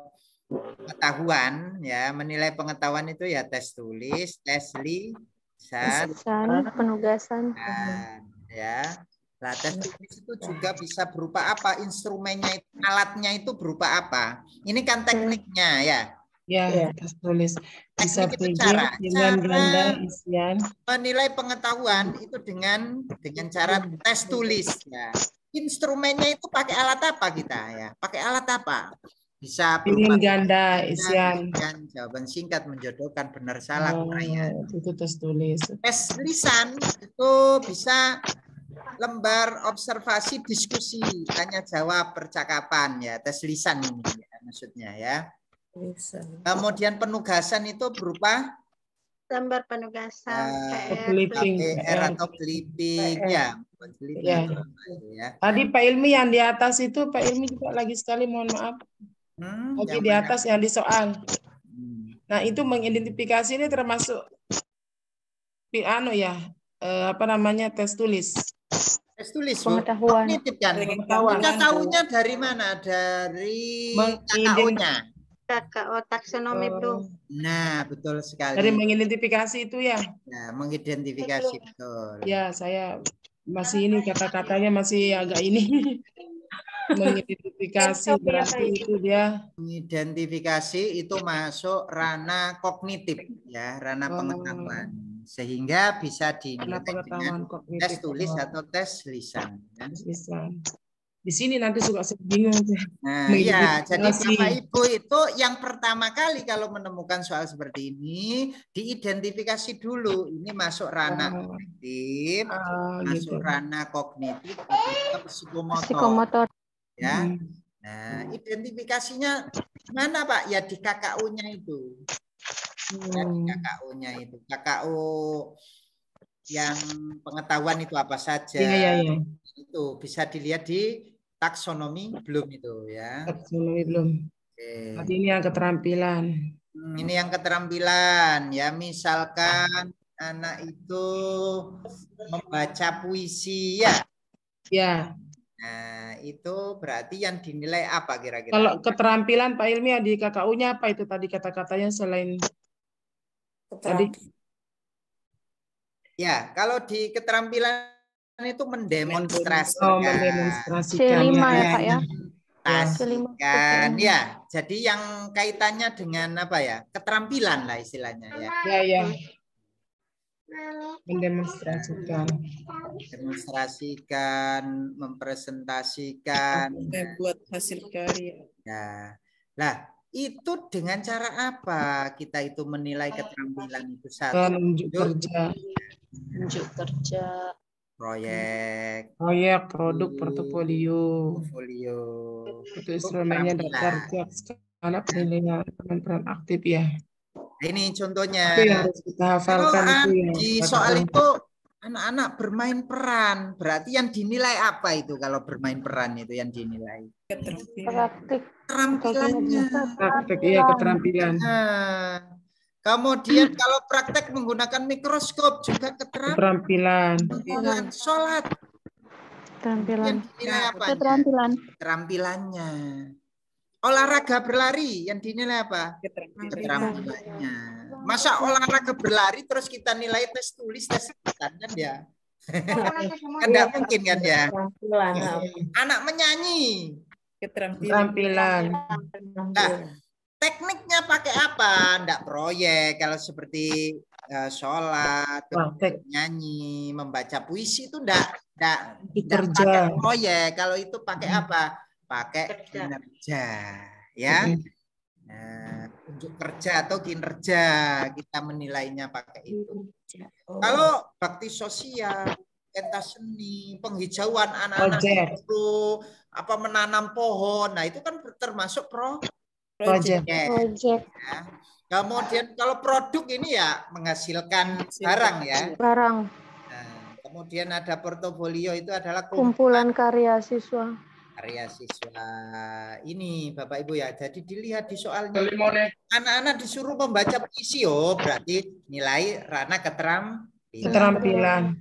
pengetahuan ya, menilai pengetahuan itu ya tes tulis, tes lisan, penugasan. Ya. Nah, tes tulis itu juga bisa berupa apa? Instrumennya itu, alatnya itu berupa apa? Ini kan tekniknya ya. Ya, tes tulis. Bisa cara ganda, isian. Menilai pengetahuan itu dengan cara tes tulis ya. Instrumennya itu pakai alat apa kita ya? Pakai alat apa? Bisa berupa ganda, isian. Jawaban singkat, menjodohkan, benar salah, uraian. Itu tes tulis. Tes lisan itu bisa lembar observasi, diskusi, tanya jawab, percakapan ya. Tes lisan ini ya, maksudnya ya. Kemudian penugasan itu berupa lembar penugasan, PR atau clipping ya. Tadi Pak Ilmi yang di atas itu, Pak Ilmi juga lagi sekali, mohon maaf. Lagi di atas yang di soal. Nah, itu mengidentifikasi ini termasuk tes tulis. Tes tulis, pengetahuan. Kita tahunya dari mana? Dari KKO-nya. KKO taksonomi, Bro. Nah, betul sekali. Dari mengidentifikasi itu ya. Nah, mengidentifikasi betul. Ya, saya masih ini kata-katanya masih agak ini. Mengidentifikasi berarti itu dia. Mengidentifikasi itu masuk ranah kognitif ya, ranah pengetahuan. Sehingga bisa dinilai dengan tes tulis atau tes lisan. Ya. Lisan. Di sini nanti suka saya bingung. Nah, iya, jadi Bapak Ibu itu yang pertama kali kalau menemukan soal seperti ini, diidentifikasi dulu. Ini masuk ranah afektif, masuk ranah kognitif, atau psikomotor. Ya. Nah, identifikasinya mana Pak? Ya di KKU-nya itu. Ya, di KKU-nya itu. KKU yang pengetahuan itu apa saja. Iya. Itu bisa dilihat di taksonomi belum itu ya. Taksonomi belum. Oke. Tapi ini yang keterampilan. Ini yang keterampilan ya, misalkan anak itu membaca puisi ya. Ya. Nah, itu berarti yang dinilai apa kira-kira? Kalau keterampilan Pak Ilmi di KKU-nya apa itu tadi kata-katanya selain tadi? Ya, kalau di keterampilan itu mendemonstrasikan. Oh, mendemonstrasikan. C5 ya Pak ya. Kan ya, jadi yang kaitannya dengan apa ya, keterampilan lah istilahnya ya. Ya. Mendemonstrasikan, mempresentasikan, membuat hasil karya. Ya, lah itu dengan cara apa kita itu menilai keterampilan itu? Satu, unjuk kerja, proyek, produk, portofolio. Itu instrumennya daftar skala penilaian peran aktif ya. Ini contohnya. Itu yang harus kita hafalkan itu ya. Di soal itu anak-anak bermain peran, berarti yang dinilai apa itu kalau bermain peran itu yang dinilai? Keterampilannya. Praktek, iya keterampilan. Kemudian kalau praktek menggunakan mikroskop juga keterampilan. Sholat. Keterampilan. Keterampilannya. Olahraga berlari yang dinilai apa? Keterampilannya. Masa olahraga berlari terus kita nilai tes tulis, tes kan ya? Kan tidak mungkin kan ya? Anak menyanyi. Keterampilan. Nah, tekniknya pakai apa? Nggak proyek. Kalau seperti sholat, nyanyi, membaca puisi itu nggak pakai proyek. Kalau itu pakai apa? Pakai kinerja, ya. Unjuk kerja atau kinerja kita menilainya pakai itu. Kalau bakti sosial, pentas seni, penghijauan anak-anak itu, apa menanam pohon, nah itu kan termasuk project. Ya. Kemudian kalau produk ini ya menghasilkan barang ya. Barang. Nah, kemudian ada portofolio itu adalah kumpulan karya siswa. Karya siswa ini Bapak Ibu ya. Jadi dilihat di soalnya anak-anak disuruh membaca puisi, berarti nilai ranah keterampilan.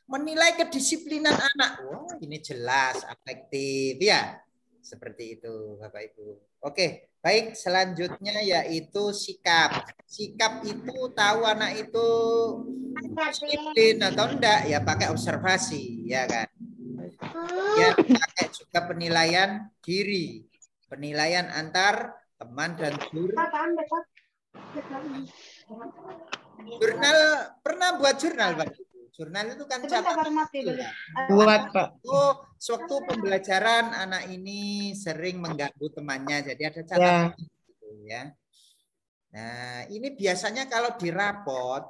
Menilai kedisiplinan anak, ini jelas afektif ya. Seperti itu Bapak Ibu. Oke, baik, selanjutnya yaitu sikap. Sikap itu tahu anak itu disiplin atau enggak ya pakai observasi ya kan. Ya, pakai juga penilaian diri, penilaian antar teman dan guru. Jurnal, pernah buat jurnal Pak? Jurnal itu kan catatan. Buat Pak. Sewaktu pembelajaran anak ini sering mengganggu temannya, jadi ada catatan gitu ya. Nah, ini biasanya kalau di rapot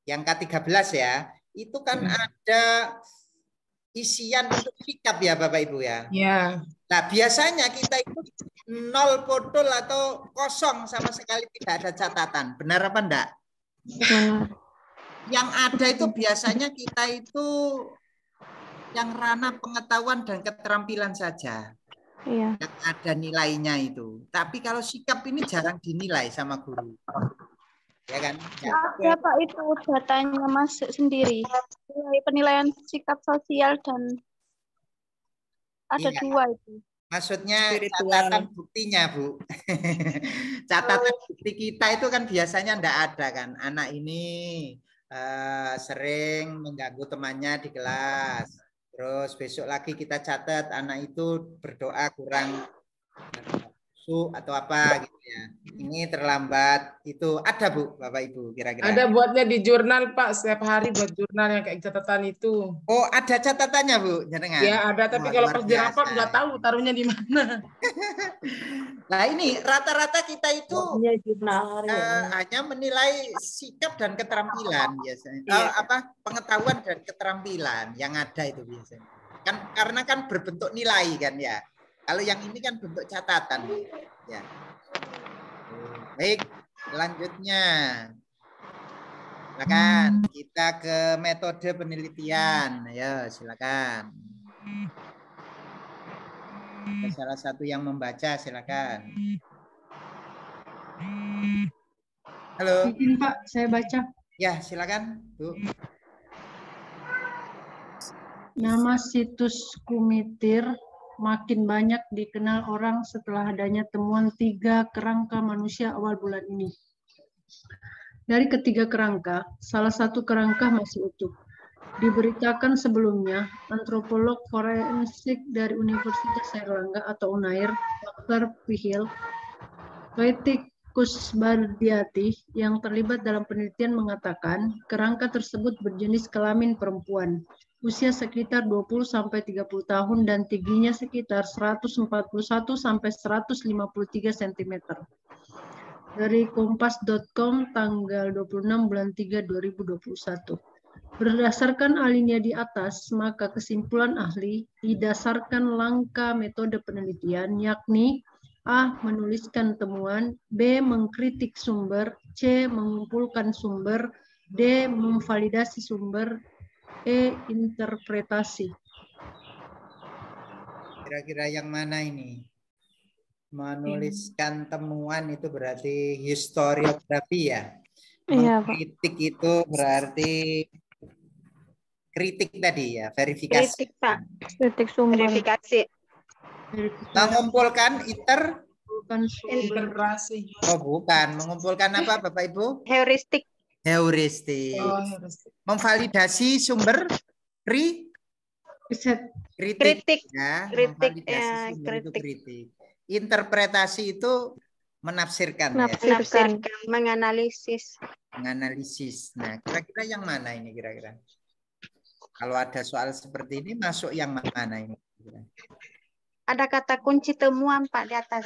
yang K13 ya, itu kan ada isian untuk sikap ya Bapak Ibu ya. Ya. Nah biasanya kita itu 0 botol atau kosong sama sekali tidak ada catatan. Benar apa enggak? Benar. Yang ada itu biasanya kita itu yang ranah pengetahuan dan keterampilan saja. Iya. Yang ada nilainya itu. Tapi kalau sikap ini jarang dinilai sama guru. Ya kan? Ada Pak itu datanya masuk sendiri. Penilaian sikap sosial dan ada dua itu. Maksudnya catatan buktinya Bu. Catatan bukti kita itu kan biasanya enggak ada kan. Anak ini sering mengganggu temannya di kelas. Terus besok lagi kita catat anak itu berdoa kurang atau apa gitu ya. Ini terlambat itu ada Bu Bapak Ibu kira-kira. Ada buatnya di jurnal Pak, setiap hari buat jurnal yang kayak catatan itu. Oh ada catatannya Bu jenengan. Ya ada, tapi kalau pas di rapor nggak tahu taruhnya di mana. Nah ini rata-rata kita itu hanya menilai sikap dan keterampilan biasanya. Pengetahuan dan keterampilan yang ada itu biasanya. Kan karena kan berbentuk nilai kan ya. Kalau yang ini kan bentuk catatan. Ya. Baik, selanjutnya. Silakan kita ke metode penelitian. Ayo, silakan. Ada salah satu yang membaca, silakan. Halo. Izin Pak, saya baca. Ya, silakan, Bu. Nama situs Kumitir makin banyak dikenal orang setelah adanya temuan 3 kerangka manusia awal bulan ini. Dari ketiga kerangka, salah satu kerangka masih utuh. Diberitakan sebelumnya, antropolog forensik dari Universitas Airlangga atau UNAIR, Dr. Pihil, Kusbardiati yang terlibat dalam penelitian mengatakan kerangka tersebut berjenis kelamin perempuan, usia sekitar 20-30 tahun dan tingginya sekitar 141-153 cm. Dari kompas.com tanggal 26 bulan 3 2021. Berdasarkan alinea di atas, maka kesimpulan ahli didasarkan langkah metode penelitian yakni A. Menuliskan temuan, B. Mengkritik sumber, C. Mengumpulkan sumber, D. Memvalidasi sumber, E. Interpretasi. Kira-kira yang mana ini? Menuliskan temuan itu berarti historiografi ya? Iya, Pak. Mengkritik itu berarti kritik tadi ya, verifikasi. Kritik, Pak. Kritik sumber. Verifikasi. Mengumpulkan interpretasi. Oh bukan, mengumpulkan apa Bapak Ibu? Heuristik. Heuristik. Oh, heuristik. Memvalidasi sumber kritik. Ya, Kritik. memvalidasi sumber itu kritik. Interpretasi itu menafsirkan. Menafsirkan, ya? Menganalisis. Menganalisis. Nah, kira-kira yang mana ini kira-kira? Kalau ada soal seperti ini masuk yang mana ini? Ada kata kunci temuan Pak di atas.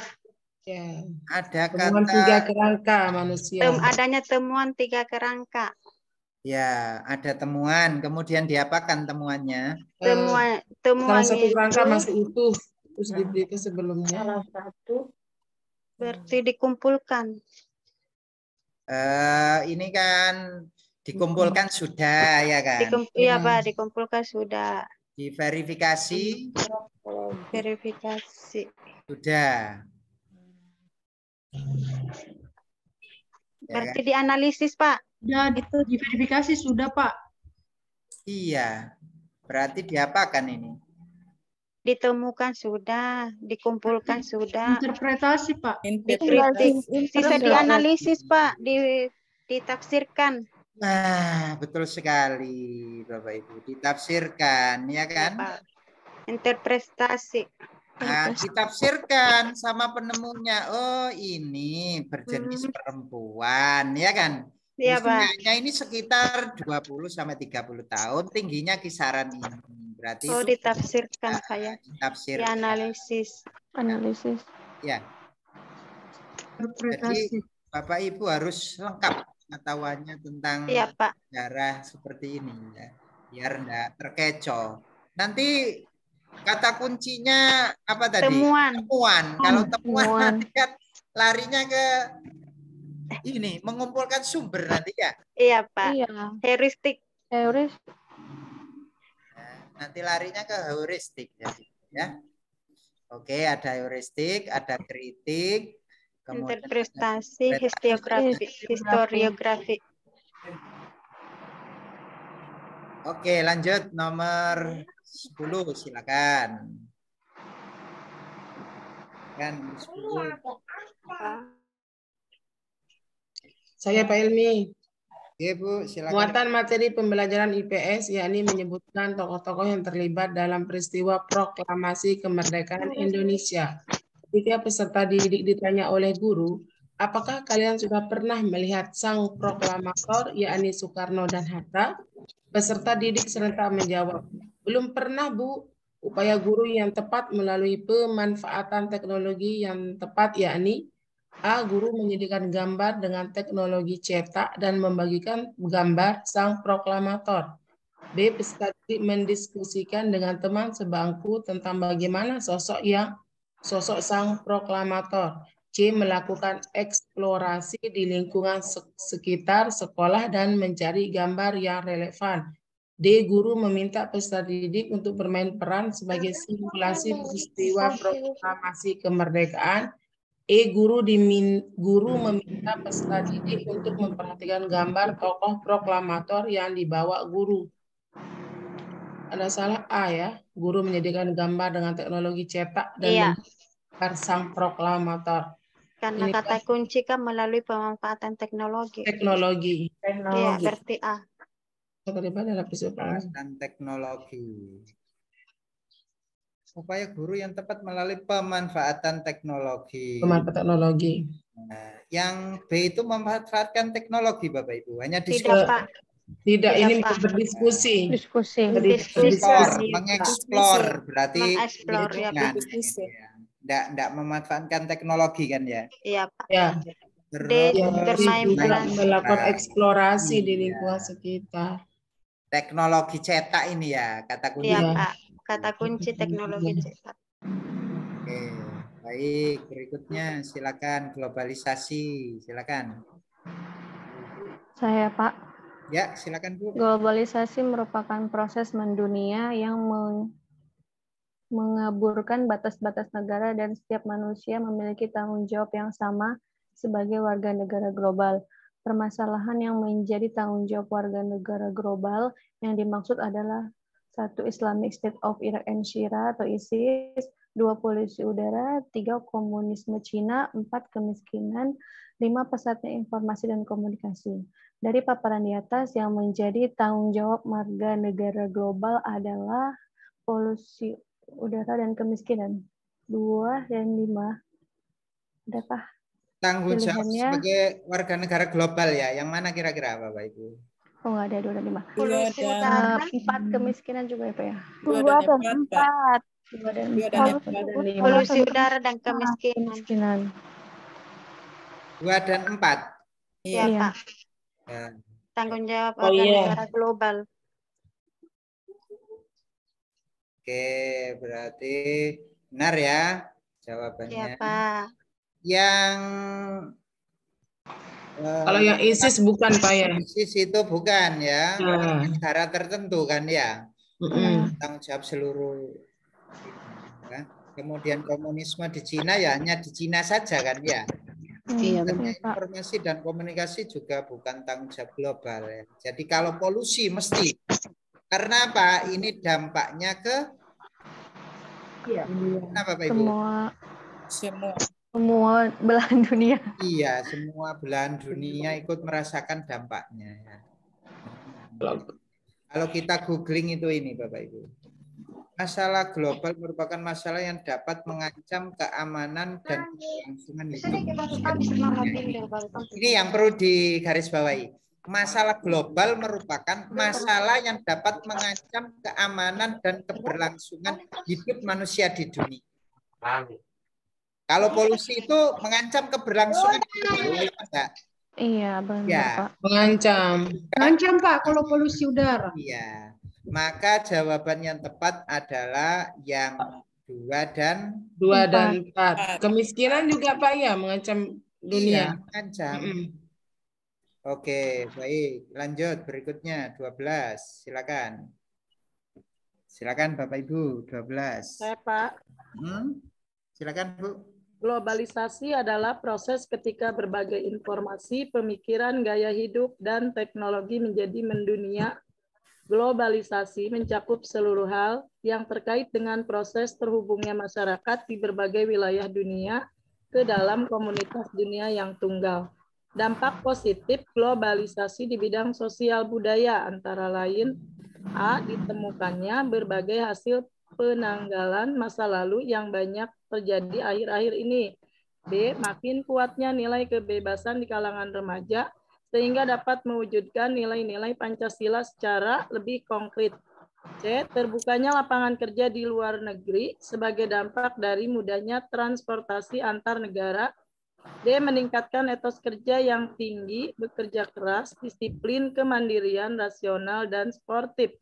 Ya. Ada temuan kata 3 kerangka manusia. Adanya temuan 3 kerangka. Ya, ada temuan. Kemudian diapakan temuannya? Temuan salah satu kerangka masih utuh. Terus itu sebelumnya. Salah satu. Berarti dikumpulkan. Ini kan dikumpulkan sudah ya kan? Iya Pak, dikumpulkan sudah. Diverifikasi. Verifikasi. Sudah. Berarti dianalisis Pak. Ya, itu diverifikasi sudah Pak. Iya. Berarti diapakan ini? Ditemukan sudah, dikumpulkan sudah. Interpretasi Pak. Dikritik. Bisa dianalisis Pak, ditafsirkan. Nah, betul sekali Bapak Ibu. Ditafsirkan, ya kan? Ya, interpretasi. Nah, ditafsirkan sama penemunya. Oh, ini berjenis perempuan, ya kan? Iya, Pak. Usianya ini sekitar 20 sampai 30 tahun, tingginya kisaran ini. Berarti itu ditafsirkan saya. Ditafsirkan. Dianalisis. Analisis. Ya. Jadi Bapak Ibu harus lengkap pengetahuannya tentang sejarah seperti ini ya. Biar enggak terkecoh. Nanti kata kuncinya apa tadi? Temuan. Kalau temuan nanti kan larinya ke ini mengumpulkan sumber nanti ya. Iya Pak. Iya. Heuristik. Nanti larinya ke heuristik ya. Oke, ada heuristik, ada kritik, kemudian interpretasi, historiografi. Oke, lanjut nomor 10 silakan. Kan 10. Saya Pak Ilmi. Oke, Bu, silakan. Muatan materi pembelajaran IPS yakni menyebutkan tokoh-tokoh yang terlibat dalam peristiwa proklamasi kemerdekaan Indonesia. Ketika peserta didik ditanya oleh guru, apakah kalian sudah pernah melihat sang proklamator yakni Soekarno dan Hatta? Peserta didik serentak menjawab, belum pernah Bu. Upaya guru yang tepat melalui pemanfaatan teknologi yang tepat yakni A. Guru menyediakan gambar dengan teknologi cetak dan membagikan gambar sang proklamator. B. Peserta didik mendiskusikan dengan teman sebangku tentang bagaimana sosok yang sosok sang proklamator. C. Melakukan eksplorasi di lingkungan sekitar sekolah dan mencari gambar yang relevan. D. Guru meminta peserta didik untuk bermain peran sebagai simulasi peristiwa proklamasi kemerdekaan. E. Guru meminta peserta didik untuk memperhatikan gambar tokoh proklamator yang dibawa guru. Ada salah A ya. Guru menyediakan gambar dengan teknologi cetak dan gambar sang proklamator. Karena Ini kata kunci kan melalui pemanfaatan teknologi. Teknologi. Iya, berarti A. Dan teknologi. Upaya guru yang tepat melalui pemanfaatan teknologi. Pemanfaatan teknologi. Nah, yang B itu memanfaatkan teknologi, Bapak Ibu. Hanya Tidak, Pak. Tidak, ini berdiskusi. Mengeksplor berarti mengeksplor, ya, Pak. Enggak memanfaatkan teknologi kan ya? Iya, Pak. Ya. D. Bermain peran. Melakukan eksplorasi di lingkungan sekitar. Teknologi cetak ini ya, kata kunci. Iya, Pak. Kata kunci teknologi cetak. Oke, baik. Berikutnya silakan globalisasi, silakan. Saya, Pak. Ya, silakan Bu. Globalisasi merupakan proses mendunia yang mengaburkan batas-batas negara dan setiap manusia memiliki tanggung jawab yang sama sebagai warga negara global. Permasalahan yang menjadi tanggung jawab warga negara global yang dimaksud adalah 1. Islamic State of Iraq and Syria atau ISIS, 2. Polusi udara, 3. Komunisme Cina, 4. Kemiskinan, 5. Pesatnya informasi dan komunikasi. Dari paparan di atas, yang menjadi tanggung jawab warga negara global adalah polusi udara dan kemiskinan. 2 dan 5. Adakah tanggung jawab pilihannya? sebagai warga negara global ya? Yang mana kira-kira Bapak Ibu? Oh, nggak ada 2 dan 5. Polusi udara. 4 kemiskinan juga ya, Pak ya? 2 dan 4. 2 dan 4. Polusi udara dan kemiskinan. 2 dan 4. Iya, Iya. Pak. Tanggung jawab warga negara global. Oke, berarti benar ya jawabannya. Iya, Pak. Yang kalau yang ISIS bukan Pak ya? ISIS itu bukan ya, negara tertentu kan ya. Tanggung jawab seluruh. Ya. Kemudian komunisme di Cina ya hanya di Cina saja kan ya. Iya, informasi dan komunikasi juga bukan tanggung jawab global ya. Jadi kalau polusi mesti. Karena apa? Ini dampaknya ke kenapa Pak Ibu? Semua belahan dunia. Iya, semua belahan dunia ikut merasakan dampaknya ya. Kalau kita googling itu ini Bapak Ibu. Masalah global merupakan masalah yang dapat mengancam keamanan dan kelangsungan hidup. Ini yang perlu digarisbawahi. Masalah global merupakan masalah yang dapat mengancam keamanan dan keberlangsungan hidup manusia di dunia. Kalau polusi itu mengancam keberlangsungan hidup manusia, enggak? Iya, benar, ya. Pak. Mengancam. Mengancam, Pak, kalau polusi udara. Iya. Maka jawaban yang tepat adalah yang 2 dan 4. Kemiskinan juga Pak ya mengancam dunia. Iya, mengancam. Oke, baik. Lanjut berikutnya 12. Silakan. Silakan Bapak Ibu 12. Saya Pak. Silakan Bu. Globalisasi adalah proses ketika berbagai informasi, pemikiran, gaya hidup, dan teknologi menjadi mendunia. Globalisasi mencakup seluruh hal yang terkait dengan proses terhubungnya masyarakat di berbagai wilayah dunia ke dalam komunitas dunia yang tunggal. Dampak positif globalisasi di bidang sosial budaya antara lain A. Ditemukannya berbagai hasil penanggalan masa lalu yang banyak terjadi akhir-akhir ini. B. Makin kuatnya nilai kebebasan di kalangan remaja sehingga dapat mewujudkan nilai-nilai Pancasila secara lebih konkret. C. Terbukanya lapangan kerja di luar negeri sebagai dampak dari mudahnya transportasi antar negara. D. Meningkatkan etos kerja yang tinggi, bekerja keras, disiplin, kemandirian, rasional, dan sportif.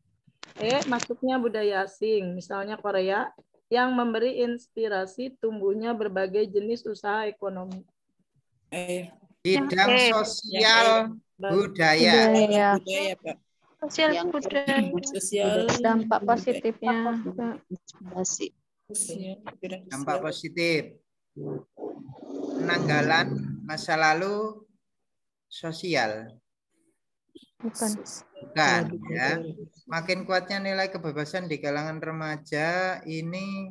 E. Masuknya budaya asing, misalnya Korea, yang memberi inspirasi tumbuhnya berbagai jenis usaha ekonomi. Bidang sosial budaya. Budaya. Sosial budaya. Dampak positifnya. Dampak positif. Penanggalan masa lalu sosial. Bukan. Bukan, ya. Makin kuatnya nilai kebebasan di kalangan remaja ini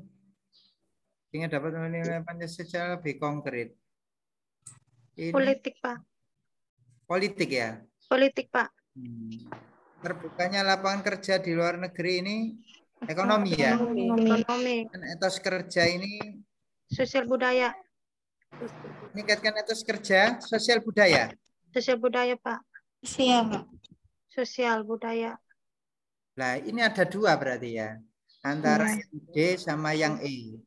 sehingga dapat menilai Pancasila lebih konkret. Ini Politik, Pak. politik ya? Politik, Pak. Terbukanya lapangan kerja di luar negeri ini ekonomi ya? Ekonomi. Dan etos kerja ini Sosial budaya. meningkatkan etos kerja sosial budaya. Sosial budaya, Pak. Sosial. Sosial budaya. Nah, ini ada dua berarti ya. Antara yang D sama yang E.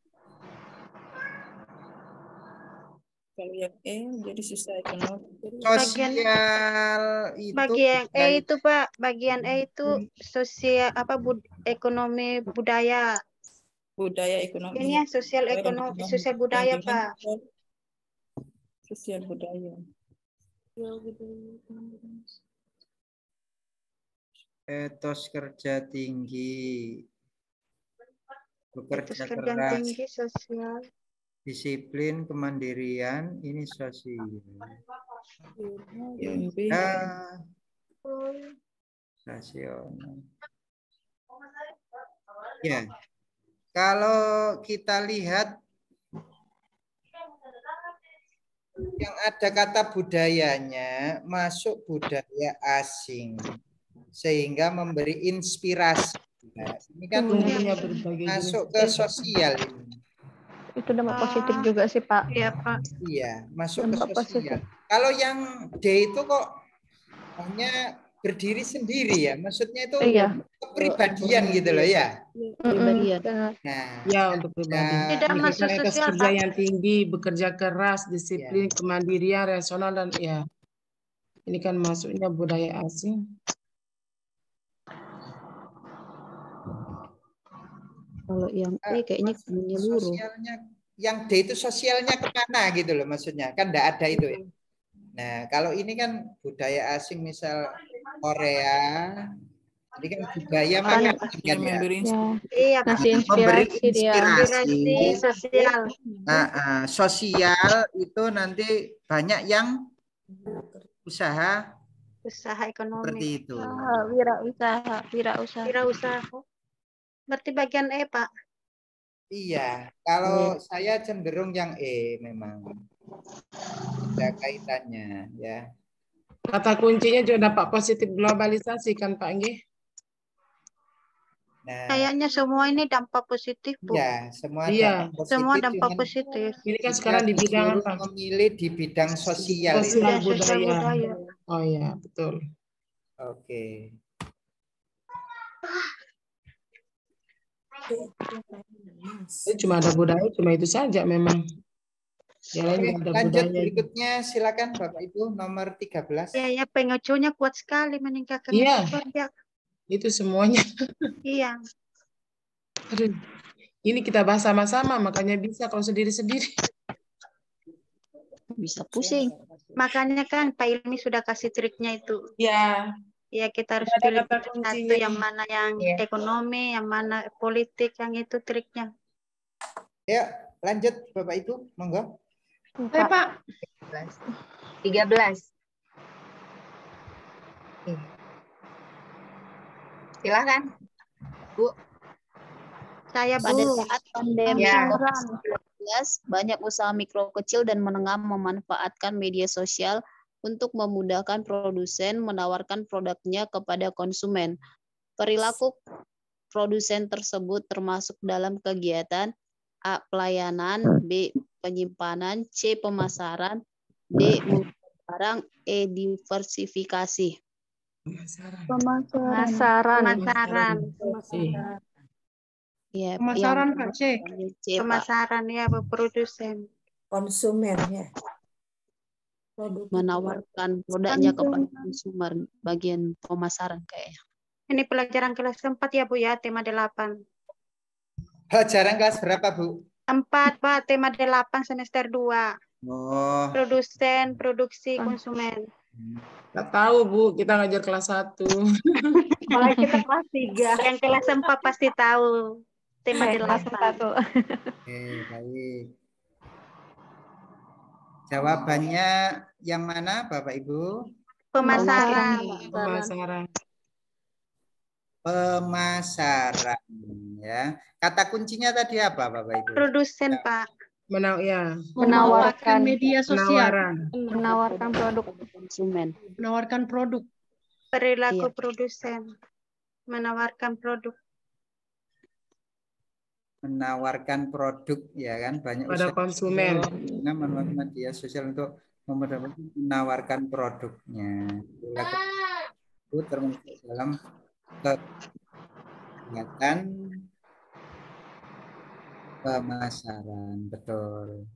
Kalau yang E jadi susah ekonomi. Sosial itu Bagian E itu, Pak. Bagian E itu sosial ekonomi budaya. Budaya ekonomi. Ini ya sosial ekonomi, sosial budaya, Pak. Sosial budaya. etos kerja tinggi, bekerja Etos kerja keras, tinggi, sosial. disiplin, kemandirian, ini sosial. Rasional. Ya, kalau kita lihat yang ada kata budayanya masuk budaya asing sehingga memberi inspirasi. Nah, ini kan masuk ke sosial ini. Itu dampak positif juga sih, Pak. Iya, Pak. Iya, masuk Dampak ke sosial. positif. Kalau yang D itu kok hanya berdiri sendiri ya, maksudnya itu kepribadian gitu loh ya. Pribadian. Nah, ya untuk pribadi. Meningkatkan etos kerja yang tinggi, bekerja keras, disiplin, kemandirian, rasional dan ya. Ini kan masuknya budaya asing. Kalau yang E kayaknya menyeluruh. Sosialnya, yang D itu sosialnya kemana gitu loh maksudnya, kan enggak ada itu ya. Nah, kalau ini kan budaya asing misal Korea, ini kan budaya makanan kan ya. Iya, kasih Memberi inspirasi dia. inspirasi. Sosial. Sosial itu nanti banyak yang usaha Ekonomi. seperti itu. Wirausaha. Berarti bagian E, Pak. Iya, kalau saya cenderung yang E memang. Ada kaitannya ya. Kata kuncinya juga dampak positif globalisasi kan Pak Nggih? Nah, kayaknya semua ini dampak positif, Bu. Ya, semua dampak positif. Semua dampak positif. Ini kan sekarang di bidang apa? Memilih di bidang sosial. Sosial ini. budaya. Oh ya, betul. Oke. Cuma ada budaya, cuma itu saja memang. Lanjut berikutnya silakan Bapak Ibu nomor 13. Ya, pengecunya kuat sekali meningkatkan kerja. Itu semuanya. Iya. Aduh, ini kita bahas sama-sama, makanya bisa kalau sendiri-sendiri. Bisa pusing. Makanya kan Pak Ilmi sudah kasih triknya itu. Ya. Ya, kita harus pilih satu yang mana yang ekonomi, yang mana politik, yang itu triknya. Ya, lanjut Bapak Ibu, monggo. Pak. 13. Silakan, Bu. Saya Pada saat pandemi Ya. COVID-19, banyak usaha mikro kecil dan menengah memanfaatkan media sosial untuk memudahkan produsen menawarkan produknya kepada konsumen. Perilaku produsen tersebut termasuk dalam kegiatan A. Pelayanan, B. Penyimpanan, C. Pemasaran, D. Barang, E. Diversifikasi. Pemasaran. Ya, Pemasaran, yang Pak, C. C, Pak. Pemasaran ya, produsen. Konsumen ya. Menawarkan produknya kepada konsumen, bagian pemasaran kayaknya. Ini pelajaran kelas 4 ya, Bu ya, tema 8. Pelajaran kelas berapa, Bu? 4, Pak. Tema 8 semester 2. Oh. Produsen, produksi, konsumen. Nggak tahu, Bu. Kita ngajar kelas 1. Malah kita kelas 3. Yang kelas 4 pasti tahu. Tema 8. Oke, baik. Jawabannya yang mana, Bapak Ibu? Pemasaran. Pemasaran. Pemasaran, ya. Kata kuncinya tadi apa, Bapak Ibu? Produsen, Pak. Menawarkan media sosial. Menawarkan produk konsumen. Menawarkan produk. Perilaku produsen. Menawarkan produk. Menawarkan produk, ya kan, banyak pada konsumen. Menawarkan media sosial untuk menawarkan produknya. Itu termasuk dalam kegiatan pemasaran, betul.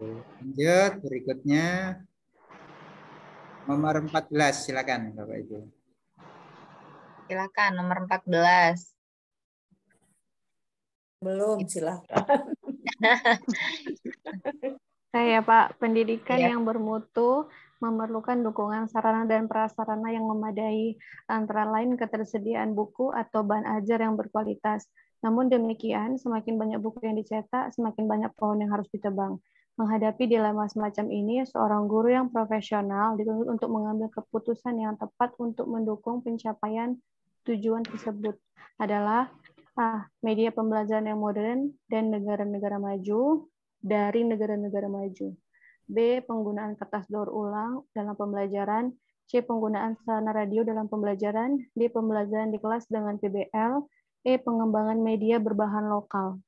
Lanjut berikutnya nomor 14, silakan Bapak Ibu. Silakan nomor 14. Belum, silakan. Saya Pak, pendidikan Ya. yang bermutu memerlukan dukungan sarana dan prasarana yang memadai, antara lain ketersediaan buku atau bahan ajar yang berkualitas. Namun demikian, semakin banyak buku yang dicetak, semakin banyak pohon yang harus ditebang. Menghadapi dilema semacam ini, seorang guru yang profesional dituntut untuk mengambil keputusan yang tepat untuk mendukung pencapaian tujuan tersebut adalah media pembelajaran yang modern dan negara-negara maju dari negara-negara maju. B. Penggunaan kertas daur ulang dalam pembelajaran. C. Penggunaan sarana radio dalam pembelajaran. D. Pembelajaran di kelas dengan PBL. E. Pengembangan media berbahan lokal.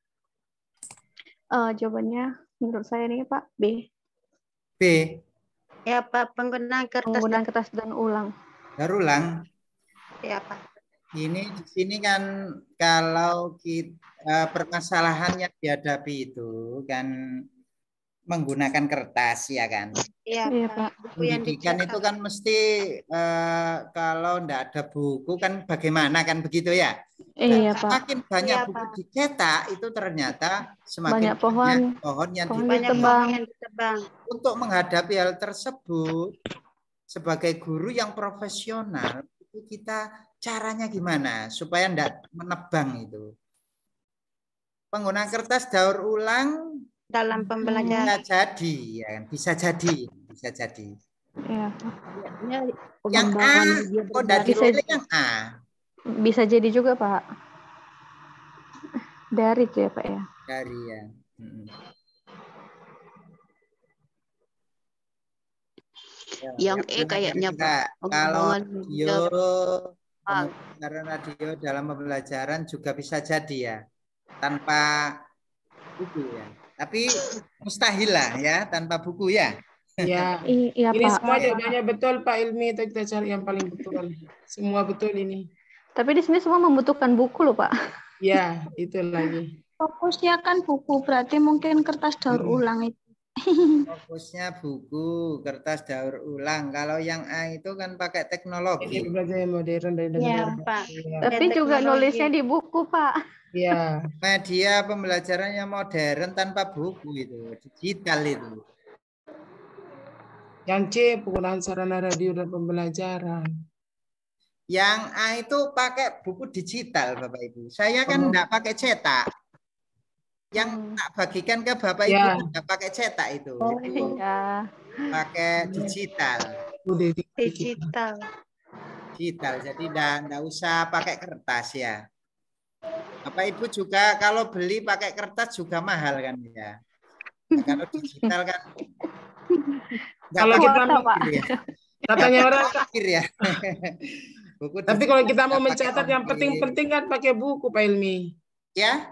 Jawabannya menurut saya nih Pak, B. B. Ya Pak, penggunaan kertas daur ulang. Daur ulang. Ya Pak. Ini di sini kan kalau kita permasalahan yang dihadapi itu kan menggunakan kertas, ya kan? Iya Pak. Pendidikan itu kan mesti kalau enggak ada buku kan bagaimana kan begitu ya? Iya Pak. Semakin banyak buku dicetak itu ternyata semakin banyak pohon yang ditebang. Untuk menghadapi hal tersebut sebagai guru yang profesional itu kita caranya gimana supaya enggak menebang itu? Penggunaan kertas daur ulang dalam pembelajaran bisa jadi. Ya. Yang A, kok dari yang A? Bisa jadi juga Pak. Dari itu ya Pak ya. Dari ya. Yang E kayaknya Pak. Kalau radio dalam pembelajaran juga bisa jadi ya, tanpa buku ya. Tapi mustahil lah ya tanpa buku ya. Ya. Iya ini Pak. semua jawabannya betul Pak Ilmi, itu kita cari yang paling betul. Semua betul ini. Tapi di sini semua membutuhkan buku loh Pak. Ya, itu lagi. Fokusnya kan buku, berarti mungkin kertas daur ulang itu. Fokusnya buku, kertas daur ulang. Kalau yang A itu kan pakai teknologi. Ini belajar modern dari ya, Pak. Ya. Tapi juga nulisnya di buku Pak. Ya. Media pembelajarannya modern tanpa buku itu, digital itu. Yang C, penggunaan sarana radio dan pembelajaran. Yang A itu pakai buku digital, Bapak Ibu. Saya kan enggak pakai cetak. Yang tak bagikan ke Bapak Ibu enggak pakai cetak itu. Iya. Pakai digital. Digital. Jadi enggak usah pakai kertas ya. Bapak Ibu juga kalau beli pakai kertas juga mahal kan ya. Nah, kalau digital kan kalau kita ya. Katanya orang ya. Tapi kalau kita mau mencatat yang penting-penting kan pakai buku Pak Ilmi. Ya.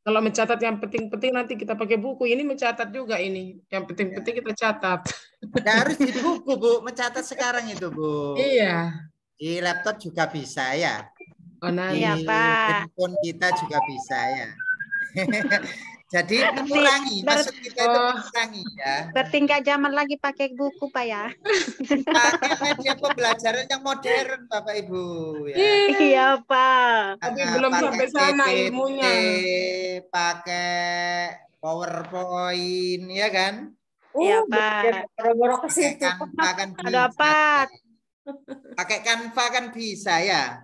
Kalau mencatat yang penting-penting nanti kita pakai buku. Ini mencatat juga ini. Yang penting-penting kita catat. Nggak harus di buku Bu, mencatat sekarang itu Bu. Iya. Di laptop juga bisa ya. Oh, nah, di handphone kita juga bisa ya. Jadi mengurangi, maksud kita itu mengurangi ya. Berarti nggak zaman lagi pakai buku Pak ya? Pakai media pembelajaran yang modern Bapak Ibu. Ya. Iya Pak. Tapi belum sampai sana ilmunya. Pakai PowerPoint, ya kan? Iya Pak. Pakai Canva kan bisa. Dapat. Pakai Canva kan bisa ya.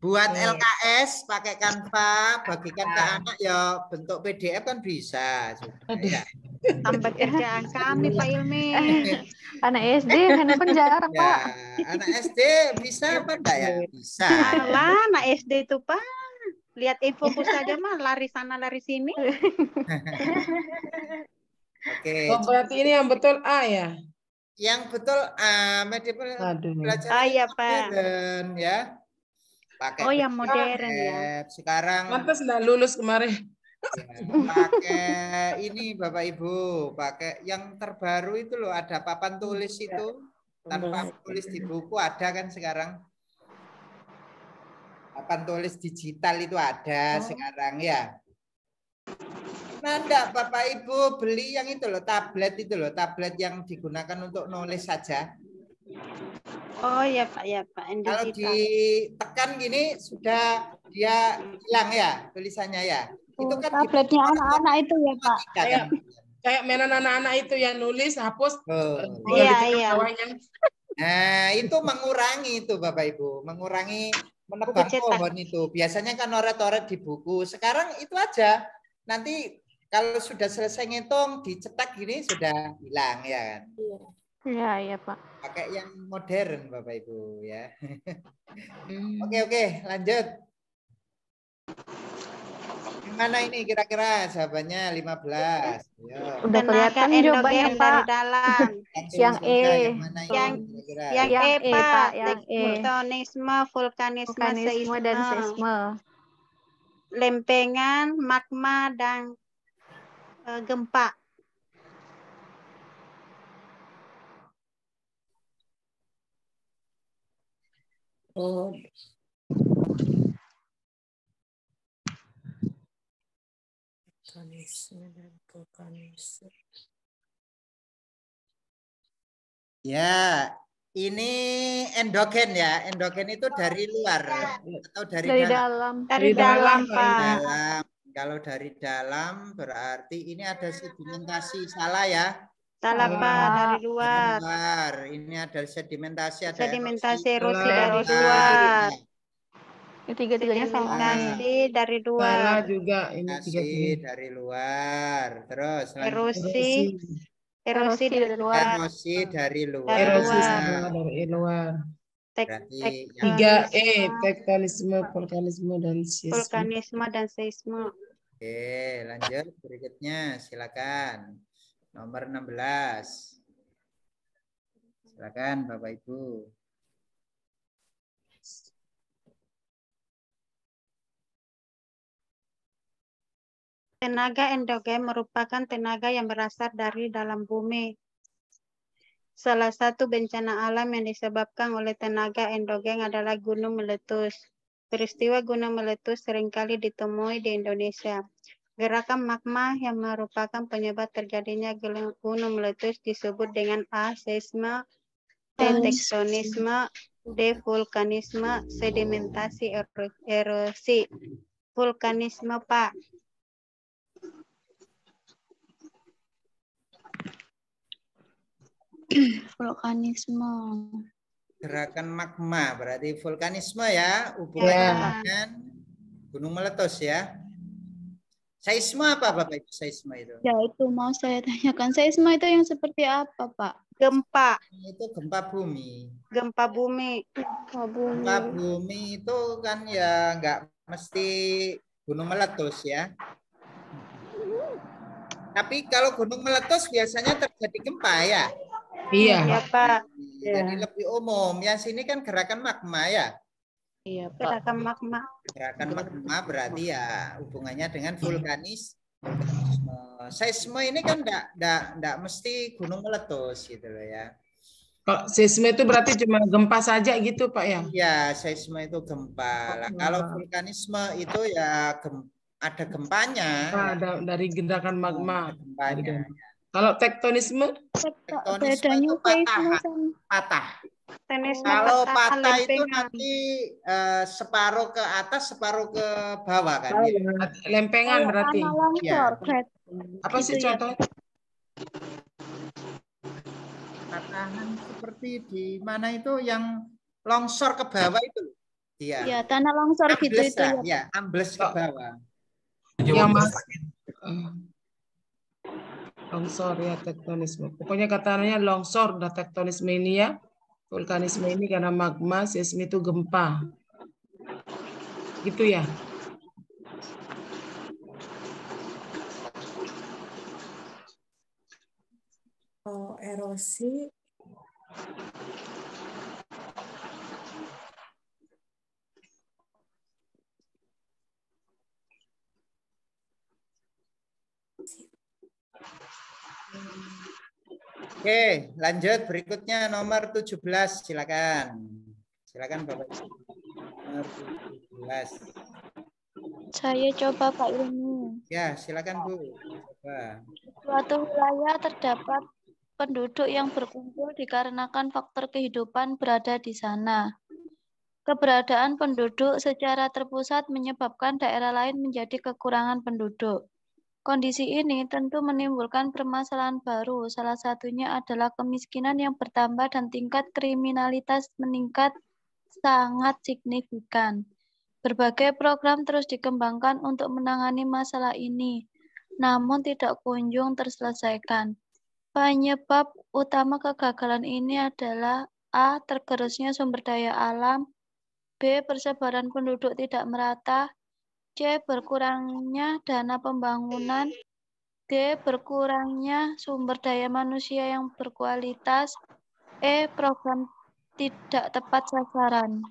Buat LKS pakai Canva, bagikan ke anak ya bentuk PDF kan bisa. Ya. Tambah kerjaan kami Pak Ilmi. Anak SD handphone jarang ya, Pak. Anak SD bisa apa enggak ya? Bisa. Alah, anak SD itu Pak. Lihat infoku saja mah lari sana lari sini. Oke. Oh, berarti ini yang betul A ya? Yang betul A, media pembelajaran ya Pak. Modern, ya. Pakai oh yang modern ya. Sekarang pantas enggak lulus kemarin. Ya, pakai ini Bapak Ibu, pakai yang terbaru itu loh, ada papan tulis itu. Tanpa tulis di buku ada kan sekarang. Papan tulis digital itu ada sekarang ya. Nah, enggak Bapak Ibu beli yang itu loh, tablet itu loh, tablet yang digunakan untuk nulis saja. Oh ya Pak, ya Pak. Kalau ditekan gini sudah dia hilang ya tulisannya ya. Itu kan tabletnya anak-anak itu ya Pak. Kayak mainan anak-anak itu yang nulis hapus. Iya. Nah itu mengurangi itu Bapak Ibu, mengurangi menebang pohon itu. Biasanya kan oret-oret di buku. Sekarang itu aja. Nanti kalau sudah selesai ngitung dicetak gini sudah hilang ya kan. Iya Pak. Pakai yang modern Bapak Ibu ya. Oke, lanjut. Gimana ini kira-kira jawabannya 15? Yo. Udah kelihatan jawabannya Pak. Yang E. Yang E Pak. Yang E. Tektonisme, vulkanisme, dan seisme. Lempengan, magma, dan gempa. Oh. Ya, ini endogen ya. Endogen itu dari luar atau dari dalam? Dari dalam, Pak. Dalam. Kalau dari dalam berarti ini ada sedimentasi, salah ya? Salah Pak, dari luar. Ini ada sedimentasi, ada erosi dari luar. Ini tiga-tiganya salah. Sedimentasi dari luar. Salah juga ini tiga-tiga dari luar. Terus erosi dari luar. Erosi dari luar. Erosi dari luar. Berarti 3E, tektonisme, vulkanisme, dan seisme. Vulkanisme dan seisme. Oke, lanjut berikutnya silakan. Nomor 16. Silakan Bapak Ibu. Tenaga endogen merupakan tenaga yang berasal dari dalam bumi. Salah satu bencana alam yang disebabkan oleh tenaga endogen adalah gunung meletus. Peristiwa gunung meletus seringkali ditemui di Indonesia. Gerakan magma yang merupakan penyebab terjadinya gunung meletus disebut dengan A. Seisme, T. Tektonisme, D. Vulkanisme, sedimentasi, erosi. Vulkanisme, Pak. Vulkanisme. Gerakan magma berarti vulkanisme ya, hubungannya dengan gunung meletus ya. Seisme apa Bapak Ibu? Seisme itu? Ya itu mau saya tanyakan. Seisme itu yang seperti apa Pak? Gempa. Itu gempa bumi. Gempa bumi. Gempa bumi itu kan ya nggak mesti gunung meletus ya. Tapi kalau gunung meletus biasanya terjadi gempa ya. Iya. Ya Pak. Jadi lebih umum. Yang sini kan gerakan magma ya. Iya, gerakan magma. Gerakan magma berarti ya hubungannya dengan vulkanisme. Seisme ini kan enggak mesti gunung meletus gitu loh ya. Kalau seisme itu berarti cuma gempa saja gitu Pak ya? Iya, seisme itu gempa. Nah, kalau vulkanisme itu ya ada gempanya. Ada dari gerakan magma. Gempanya. Kalau tektonisme? Tektonisme itu patah. Kalau patah itu nanti separuh ke atas, separuh ke bawah kan? Ya? Lempengan berarti. Longsor, Apa sih contohnya? Patahan seperti di mana itu yang longsor ke bawah itu? Iya. Ya, tanah longsor gitu itu ya. Ya, ambles ke bawah. Yang longsor ya, tektonisme. Pokoknya katanya longsor dan tektonisme ini ya. Vulkanisme ini karena magma, seismi itu gempa. Gitu ya. Oh, erosi. Oke, lanjut berikutnya nomor 17, silakan. Silakan Bapak Ibu. Nomor 17. Saya coba Pak Ilmu. Ya, silakan Bu. Coba. Suatu wilayah terdapat penduduk yang berkumpul dikarenakan faktor kehidupan berada di sana. Keberadaan penduduk secara terpusat menyebabkan daerah lain menjadi kekurangan penduduk. Kondisi ini tentu menimbulkan permasalahan baru, salah satunya adalah kemiskinan yang bertambah dan tingkat kriminalitas meningkat sangat signifikan. Berbagai program terus dikembangkan untuk menangani masalah ini, namun tidak kunjung terselesaikan. Penyebab utama kegagalan ini adalah A. Tergerusnya sumber daya alam, B. Persebaran penduduk tidak merata, C. Berkurangnya dana pembangunan, D. Berkurangnya sumber daya manusia yang berkualitas, E. Program tidak tepat sasaran.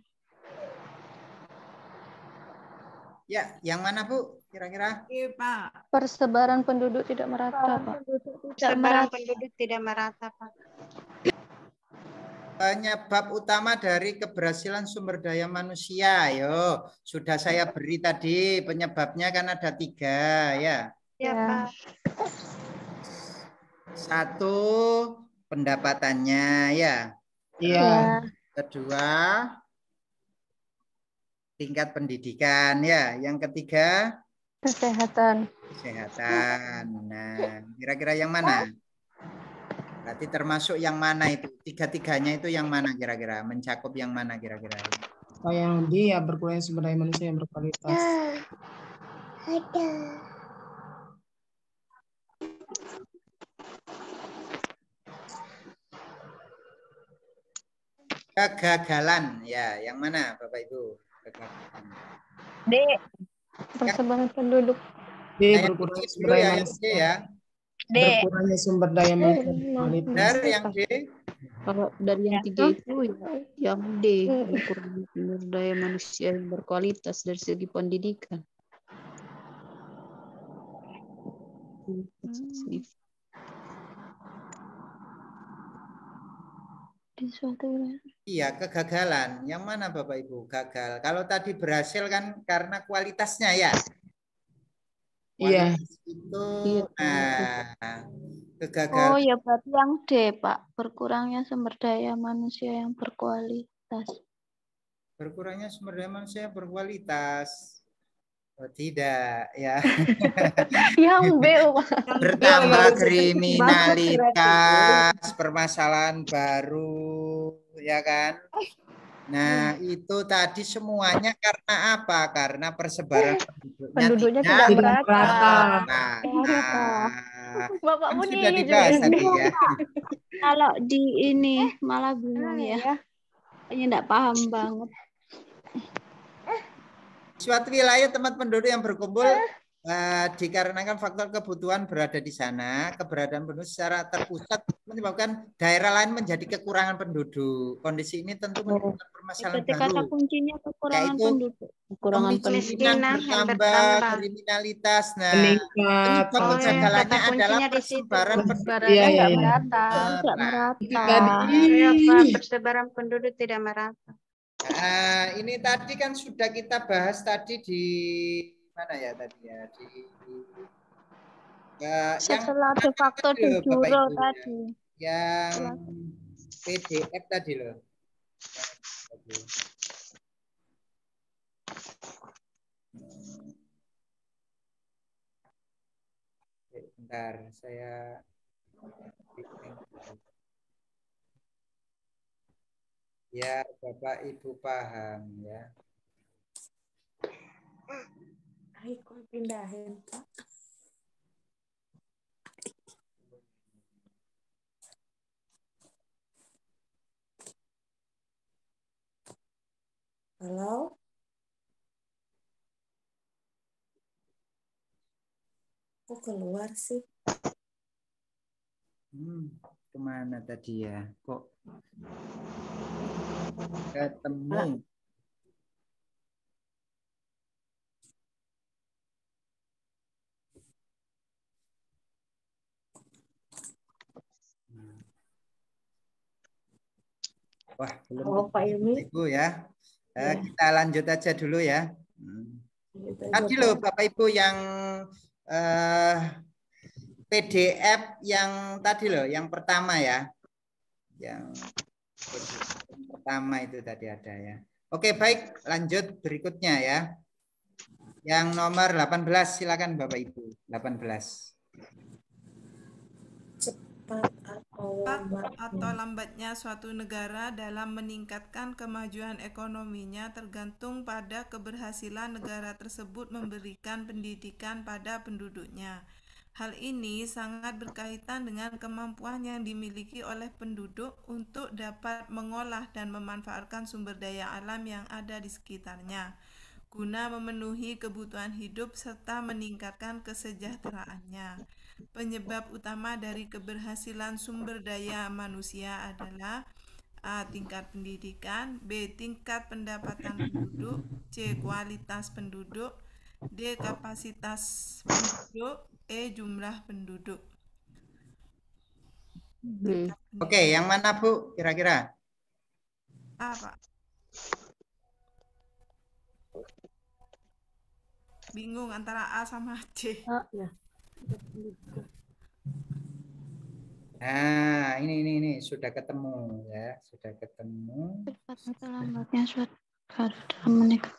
Ya, yang mana Bu? Kira-kira? Iya, Pak. Persebaran penduduk tidak merata, Pak. Persebaran penduduk tidak merata, Pak. Penyebab utama dari keberhasilan sumber daya manusia, ayo sudah saya beri tadi penyebabnya kan ada 3 ya. Ya, Pak. 1 pendapatannya ya. Iya. Kedua tingkat pendidikan ya. Yang ketiga Kesehatan. Nah, kira-kira yang mana? Berarti termasuk yang mana itu? 3-tiganya itu yang mana kira-kira? Mencakup yang mana kira-kira? Yang dia berkurangnya sumber daya manusia yang berkualitas. Kegagalan, ya, yang mana Bapak Ibu? Kegagalan. D. Persebaran penduduk. D. Berkurangnya sumber daya manusia. Ya. D. Berkurangnya sumber daya manusia berkualitas. Benar yang D. Kalau dari yang 3 itu ya, yang D, berkurangnya sumber daya manusia yang berkualitas dari segi pendidikan. Iya, kegagalan. Yang mana Bapak Ibu? Gagal. Kalau tadi berhasil kan karena kualitasnya ya. Iya. Itu kegagalan. Oh ya, berarti yang D, Pak. Berkurangnya sumber daya manusia yang berkualitas. Berkurangnya sumber daya manusia yang berkualitas. Oh, tidak ya. Yang B, Pak. Bertambah kriminalitas, permasalahan baru, ya kan? Nah, itu tadi semuanya karena apa? Karena persebaran penduduknya tidak merata. Bapak kan sudah dibahas tadi ya. Kalau di ini malah bingung ya. Ini enggak paham banget. Suatu wilayah tempat penduduk yang berkumpul dikarenakan faktor kebutuhan berada di sana, keberadaan penduduk secara terpusat menyebabkan daerah lain menjadi kekurangan penduduk. Kondisi ini tentu menimbulkan permasalahan baru. Kata kuncinya kekurangan yaitu penduduk. Kekurangan kemiskinan bertambah, kriminalitas. Nah, penyebab kegagalannya adalah persebaran penduduk tidak merata. Tidak merata. Ya, Pak, persebaran penduduk tidak merata. Nah, ini tadi kan sudah kita bahas tadi di mana ya tadi ya? Ya, Setelah de facto de jure tadi. Yang PDF tadi loh. Bentar, saya ya Bapak Ibu paham ya. Ayo pindahin. Halo? Kok keluar sih? Kemana tadi ya? Kok ketemu? Wah, belum Pak Ilmi. Ibu ya. Kita lanjut aja dulu ya. Tadi loh Bapak Ibu yang PDF yang tadi loh, yang pertama ya. Yang pertama itu tadi ada ya. Oke, baik, lanjut berikutnya ya. Yang nomor 18 silakan Bapak Ibu. 18. Cepat atau lambatnya suatu negara dalam meningkatkan kemajuan ekonominya tergantung pada keberhasilan negara tersebut memberikan pendidikan pada penduduknya. Hal ini sangat berkaitan dengan kemampuan yang dimiliki oleh penduduk untuk dapat mengolah dan memanfaatkan sumber daya alam yang ada di sekitarnya, guna memenuhi kebutuhan hidup serta meningkatkan kesejahteraannya. Penyebab utama dari keberhasilan sumber daya manusia adalah A. Tingkat pendidikan, B. Tingkat pendapatan penduduk, C. Kualitas penduduk, D. Kapasitas penduduk, E. Jumlah penduduk. Oke, yang mana Bu kira-kira? A, Pak. Bingung antara A sama C. Ya. Nah, ini sudah ketemu ya, sudah ketemu. Lambatnya suatu menikah.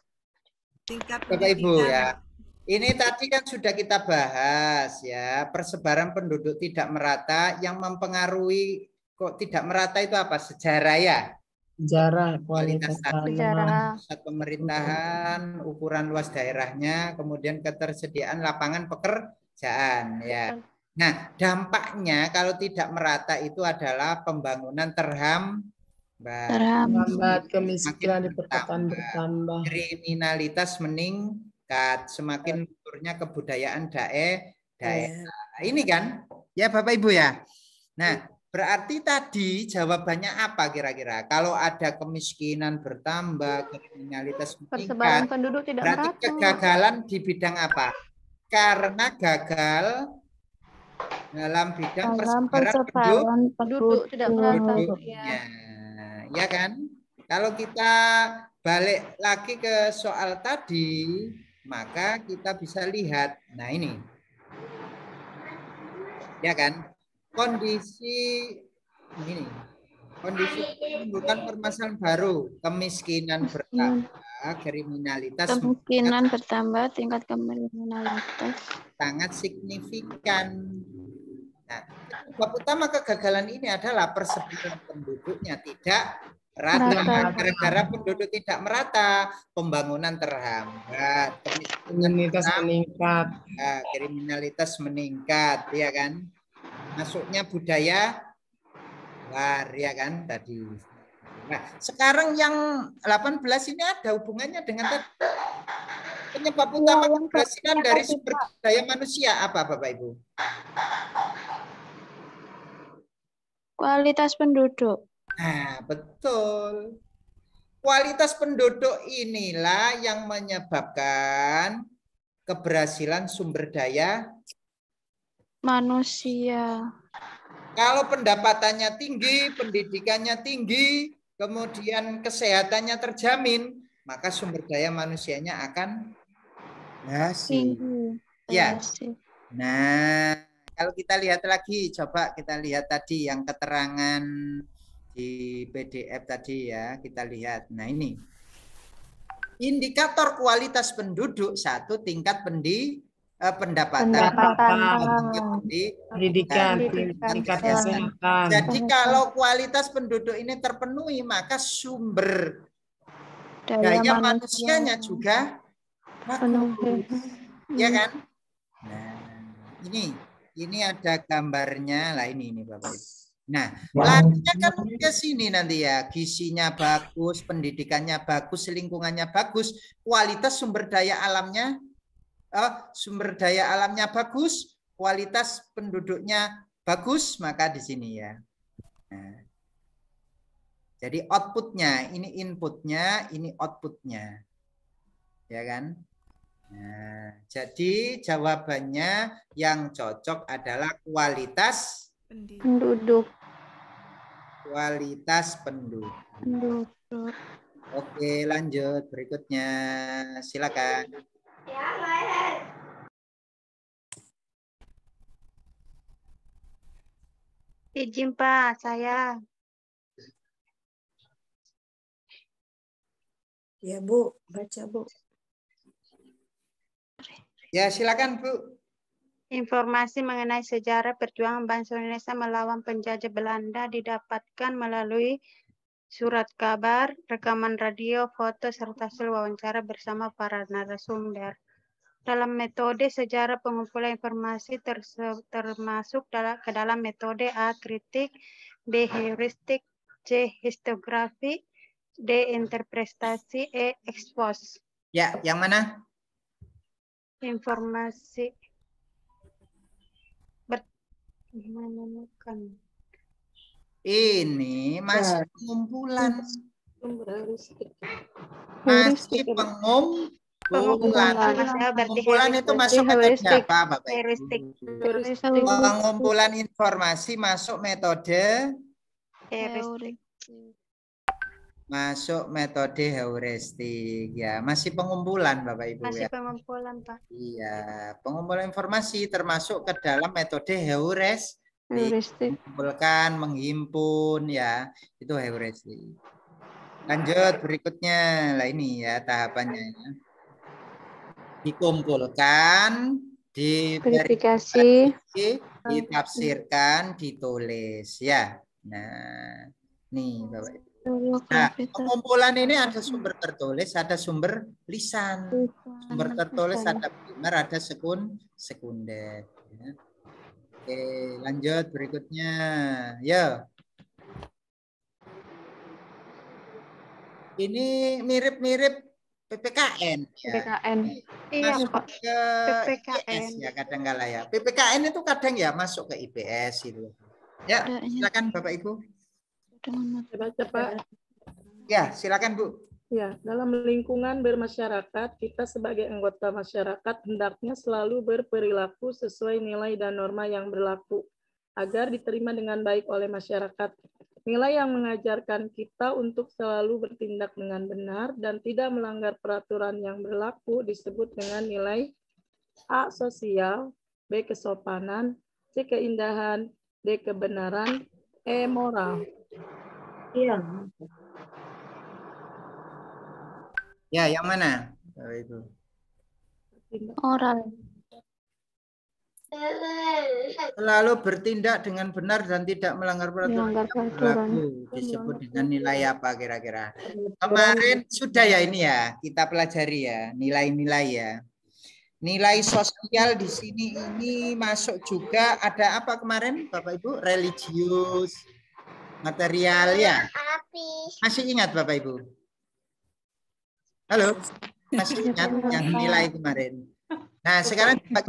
Tingkat Bapak Ibu ya. Ini tadi kan sudah kita bahas ya, persebaran penduduk tidak merata yang mempengaruhi kok tidak merata itu apa? Sejarah ya. Sejarah, kualitas tanah, pusat pemerintahan, ukuran luas daerahnya, kemudian ketersediaan lapangan pekerjaan ya. Nah, dampaknya kalau tidak merata itu adalah pembangunan terhambat, kemiskinan di perkotaan bertambah, kriminalitas meningkat, semakin lunturnya kebudayaan daerah. Ini kan ya Bapak Ibu ya. Nah, berarti tadi jawabannya apa kira-kira? Kalau ada kemiskinan bertambah, kriminalitas meningkat, persebaran penduduk tidak berarti merata. kegagalan di bidang apa? Karena gagal dalam bidang persebaran penduduk tidak merata. Ya kan? Kalau kita balik lagi ke soal tadi, maka kita bisa lihat. Nah, ini. Ya kan? Kondisi ini. Kondisi menimbulkan permasalahan baru, kemiskinan bertambah, kriminalitas bertambah, tingkat kriminalitas sangat signifikan. Nah, sebab utama kegagalan ini adalah persebaran penduduknya tidak rata. Gara-gara penduduk tidak merata, pembangunan terhambat, kriminalitas meningkat, ya kan? Masuknya budaya luar, ya kan tadi. Nah, sekarang yang 18 ini ada hubungannya dengan tadi. Penyebab utama keberhasilan dari sumber daya manusia apa, Bapak Ibu? Kualitas penduduk. Nah, betul. Kualitas penduduk inilah yang menyebabkan keberhasilan sumber daya manusia. Kalau pendapatannya tinggi, pendidikannya tinggi, kemudian kesehatannya terjamin, maka sumber daya manusianya akan Basi. Ya. Nah, kalau kita lihat lagi, coba kita lihat tadi yang keterangan di PDF tadi ya, kita lihat. Nah ini, indikator kualitas penduduk 1 tingkat pendapatan, pendidikan, tingkat kesehatan. Jadi kalau kualitas penduduk ini terpenuhi, maka sumber daya manusianya juga bagus, ya kan? Nah, ini ada gambarnya lah, ini Bapak Ibu. Nah, larinya kan ke sini nanti ya, gizinya bagus, pendidikannya bagus, lingkungannya bagus, kualitas sumber daya alamnya bagus, kualitas penduduknya bagus, maka di sini ya. Nah, jadi outputnya, ini inputnya, ini outputnya, ya kan? Nah, jadi jawabannya yang cocok adalah kualitas penduduk. Kualitas penduduk. Oke, lanjut berikutnya, silakan. Izin Pak, saya. Ya Bu, baca Bu. Ya silakan Bu. Informasi mengenai sejarah perjuangan bangsa Indonesia melawan penjajah Belanda didapatkan melalui surat kabar, rekaman radio, foto, serta hasil wawancara bersama para narasumber. Dalam metode sejarah pengumpulan informasi termasuk ke dalam metode A. Kritik, B. Heuristik, C. Historiografi, D. Interpretasi, E. Expose. Ya, yang mana? Informasi. Ini masih pengumpulan. Masih pengumpulan. Pengumpulan itu masuk metode apa, Bapak Ibu? Pengumpulan informasi masuk metode masuk metode heuristik ya, masih pengumpulan Bapak Ibu. Masih ya. Pengumpulan Pak. Iya, pengumpulan informasi termasuk ke dalam metode heuristik. Mengumpulkan, menghimpun ya, itu heuristik. Lanjut berikutnya, lah ini ya tahapannya ya. Dikumpulkan, diverifikasi, ditafsirkan, ditulis ya. Nah, nih Bapak Ibu. Nah, pengumpulan ini ada sumber tertulis, ada sumber lisan. Sumber tertulis ada primer, ada sekunder. Ya. Oke, lanjut berikutnya. Ya. Ini mirip-mirip PPKN. Ya. PPKN. Iya, masuk ke PPKN. IPS ya kadang-kala ya. PPKN itu kadang ya masuk ke IPS itu. Ya, silakan Bapak Ibu. Baca Pak. Ya, silakan Bu. Ya, dalam lingkungan bermasyarakat, kita sebagai anggota masyarakat hendaknya selalu berperilaku sesuai nilai dan norma yang berlaku agar diterima dengan baik oleh masyarakat. Nilai yang mengajarkan kita untuk selalu bertindak dengan benar dan tidak melanggar peraturan yang berlaku disebut dengan nilai A. Sosial, B. Kesopanan, C. Keindahan, D. Kebenaran, E. Moral. Iya. Ya, yang mana? Itu. Moral. Selalu bertindak dengan benar dan tidak melanggar peraturan yang berlaku. Disebut dengan nilai apa kira-kira? Kemarin sudah ya ini ya, kita pelajari ya, nilai-nilai ya. Nilai sosial di sini ini masuk juga ada apa kemarin Bapak Ibu? Religius, material ya. Masih ingat Bapak Ibu? Halo, masih ingat yang nilai kemarin? Nah, sekarang kita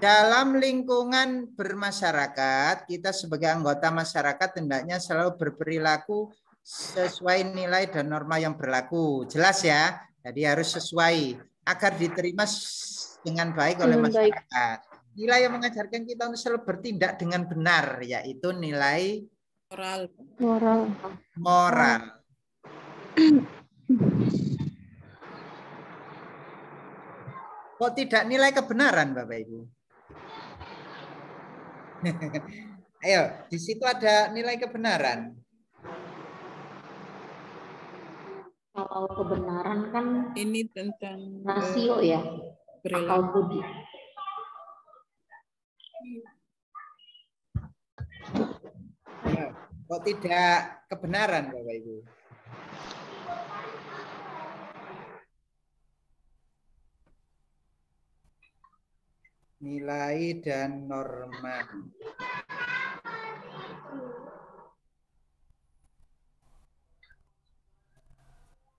dalam lingkungan bermasyarakat, kita sebagai anggota masyarakat hendaknya selalu berperilaku sesuai nilai dan norma yang berlaku. Jelas ya? Jadi harus sesuai agar diterima dengan baik oleh masyarakat. Nilai yang mengajarkan kita untuk selalu bertindak dengan benar, yaitu nilai moral. Kok tidak nilai kebenaran, Bapak Ibu? Ayo, di situ ada nilai kebenaran. Kalau kebenaran kan ini tentang rasio ya, akal budi. Ayo, kok tidak kebenaran, Bapak Ibu? Nilai dan norma.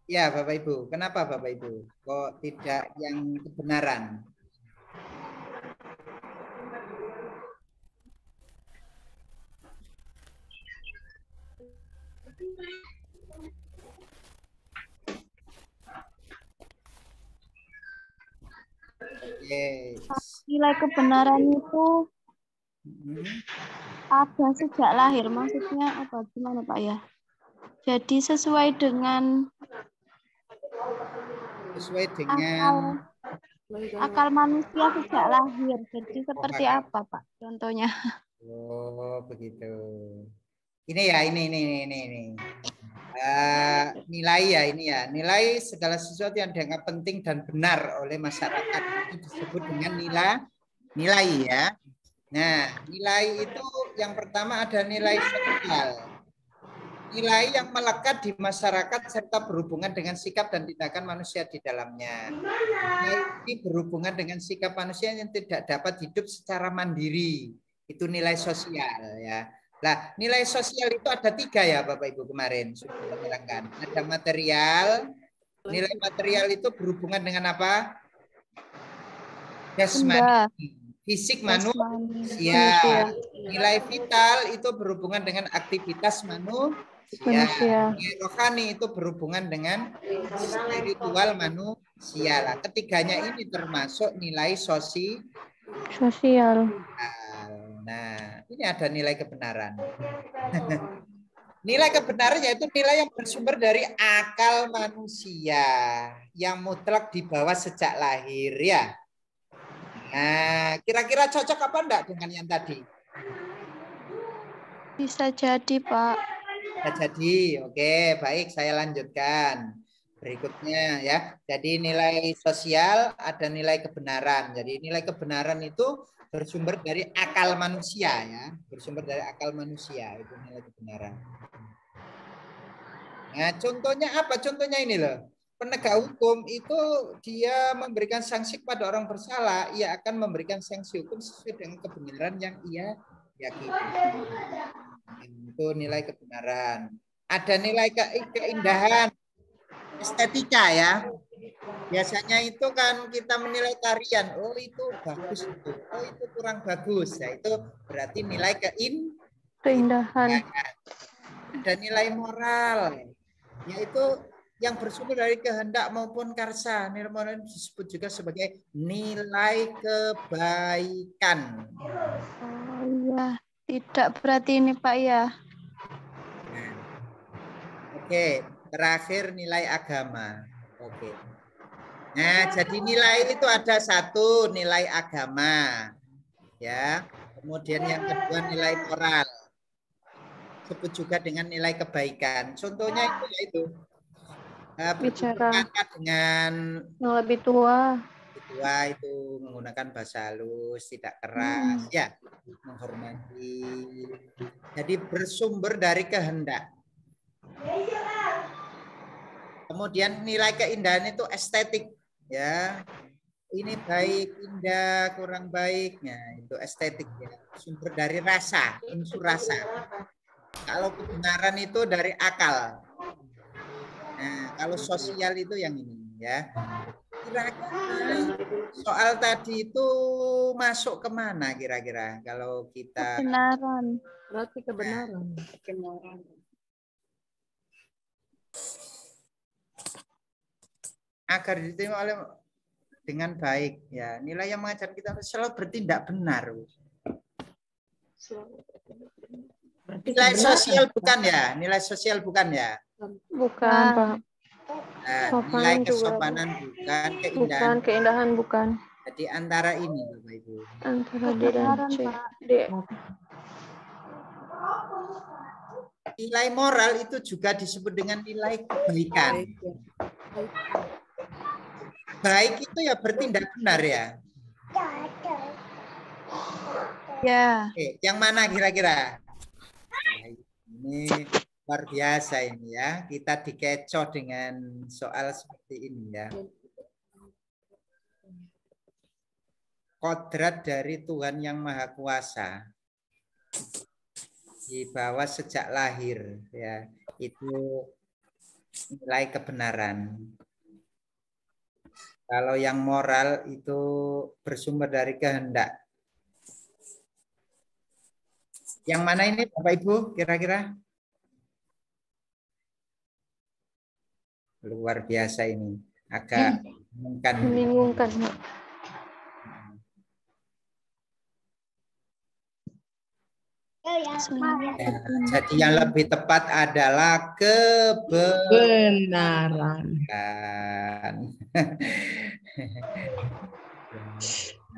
Ya, Bapak Ibu. Kenapa, Bapak Ibu? Kok tidak yang kebenaran? Yes. Nilai kebenaran itu ada sejak lahir, maksudnya apa gimana Pak ya? Jadi sesuai dengan akal manusia sejak lahir. Jadi seperti apa Pak contohnya? Oh, begitu. Ini ya, ini. Nilai ya, ini ya. Nilai segala sesuatu yang dianggap penting dan benar oleh masyarakat itu disebut dengan nilai ya. Nah, nilai itu yang pertama ada nilai sosial. Nilai yang melekat di masyarakat serta berhubungan dengan sikap dan tindakan manusia di dalamnya. Nilai ini berhubungan dengan sikap manusia yang tidak dapat hidup secara mandiri. Itu nilai sosial ya. Nah, nilai sosial itu ada 3 ya Bapak Ibu kemarin sudah menerangkan. Ada material. Nilai material itu berhubungan dengan apa? Jasmani. Fisik manusia. Nilai vital itu berhubungan dengan aktivitas manusia. Nilai rohani itu berhubungan dengan spiritual manusia. Nah, ketiganya ini termasuk nilai sosial. Nah, ini ada nilai kebenaran. Nilai kebenaran yaitu nilai yang bersumber dari akal manusia yang mutlak dibawa sejak lahir ya. Nah, kira-kira cocok apa enggak dengan yang tadi? Bisa jadi, Pak. Bisa jadi. Oke, baik, saya lanjutkan. Berikutnya ya. Jadi nilai sosial ada nilai kebenaran. Jadi nilai kebenaran itu bersumber dari akal manusia ya. Bersumber dari akal manusia itu nilai kebenaran. Nah, contohnya apa? Contohnya ini loh. Penegak hukum itu dia memberikan sanksi kepada orang bersalah, ia akan memberikan sanksi hukum sesuai dengan kebenaran yang ia yakini. Itu nilai kebenaran. Ada nilai keindahan, estetika ya. Biasanya itu kan kita menilai tarian, oh itu bagus itu, oh itu kurang bagus. Ya, itu berarti nilai keindahan. Ada nilai moral, yaitu yang bersumber dari kehendak maupun karsa. Nilai moral disebut juga sebagai nilai kebaikan. Oh iya, tidak berarti ini Pak ya. Nah. Oke, terakhir nilai agama. Oke. Nah, jadi nilai itu ada 1 nilai agama. Ya. Kemudian yang kedua nilai moral. Disebut juga dengan nilai kebaikan. Contohnya itu bicara dengan yang lebih tua. Itu menggunakan bahasa halus, tidak keras, ya, menghormati. Jadi bersumber dari kehendak. Kemudian nilai keindahan itu estetik, ya. Ini baik, indah, kurang baiknya itu estetik ya. Sumber dari rasa, unsur rasa. Kalau kebenaran itu dari akal. Nah, kalau sosial itu yang ini ya. Kira-kira soal tadi itu masuk kemana kira-kira kalau kita kebenaran. Berarti kebenaran. Agar diterima oleh dengan baik ya. Nilai yang mengajar kita selalu bertindak benar. Nilai sosial bukan ya? Nilai sosial bukan ya? Bukan, Pak. Nah, nilai kesopanan bukan, keindahan. Bukan, keindahan bukan. Jadi antara ini Bapak Ibu. Antara D dan C. D. Nilai moral itu juga disebut dengan nilai kebaikan. Baik itu ya bertindak benar ya. Ya. Oke, yang mana kira-kira? Nah, ini luar biasa ini ya. Kita dikecoh dengan soal seperti ini ya. Kodrat dari Tuhan Yang Maha Kuasa dibawa sejak lahir ya, itu nilai kebenaran. Kalau yang moral itu bersumber dari kehendak. Yang mana ini Bapak Ibu kira-kira? Luar biasa ini, agak membingungkan. Ya, jadi yang lebih tepat adalah kebenaran.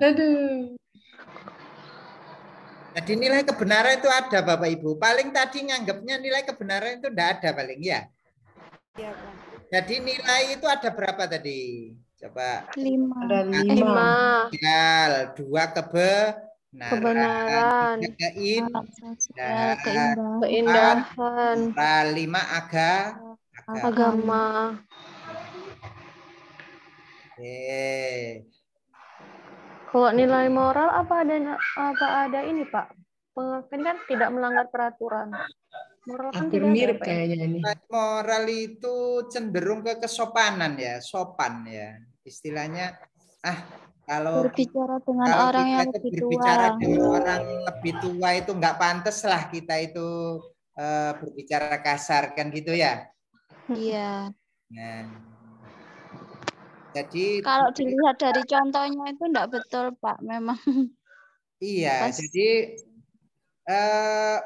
Aduh. Jadi nilai kebenaran itu ada Bapak Ibu. Paling tadi nganggapnya nilai kebenaran itu tidak ada paling ya. Iya, Pak. Jadi nilai itu ada berapa tadi? Coba. 5. Ada 5. 2 kebenaran, 3 keindahan, 5 agama. Oke. Kalau nilai moral apa ada ini Pak? Kan tidak melanggar peraturan. Moral kan hampir tidak mirip ada, kayaknya ini. Moral itu cenderung ke kesopanan ya, sopan ya. Istilahnya kalau berbicara dengan orang yang lebih berbicara tua. dengan orang lebih tua itu nggak pantas lah kita itu berbicara kasar kan gitu ya. Iya. Nah, jadi kalau dilihat dari contohnya itu enggak betul Pak, memang. Iya, jadi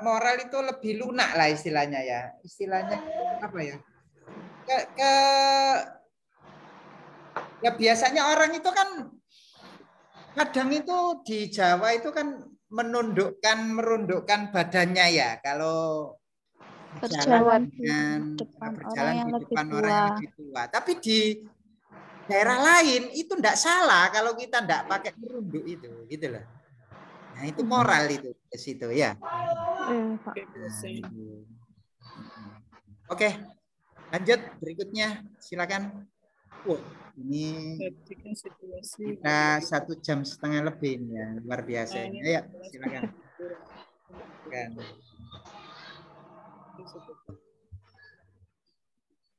moral itu lebih lunak lah istilahnya ya. Istilahnya apa ya? Ya biasanya orang itu kan kadang itu di Jawa itu kan merundukkan badannya ya kalau berjalan di depan orang yang lebih tua. Tapi di daerah lain itu enggak salah kalau kita enggak pakai merunduk itu, gitu loh. Nah, itu moral itu ke situ ya. Oke, lanjut berikutnya silakan. Ini kita 1,5 jam lebih ini ya, luar biasa ini. Ayo, silakan.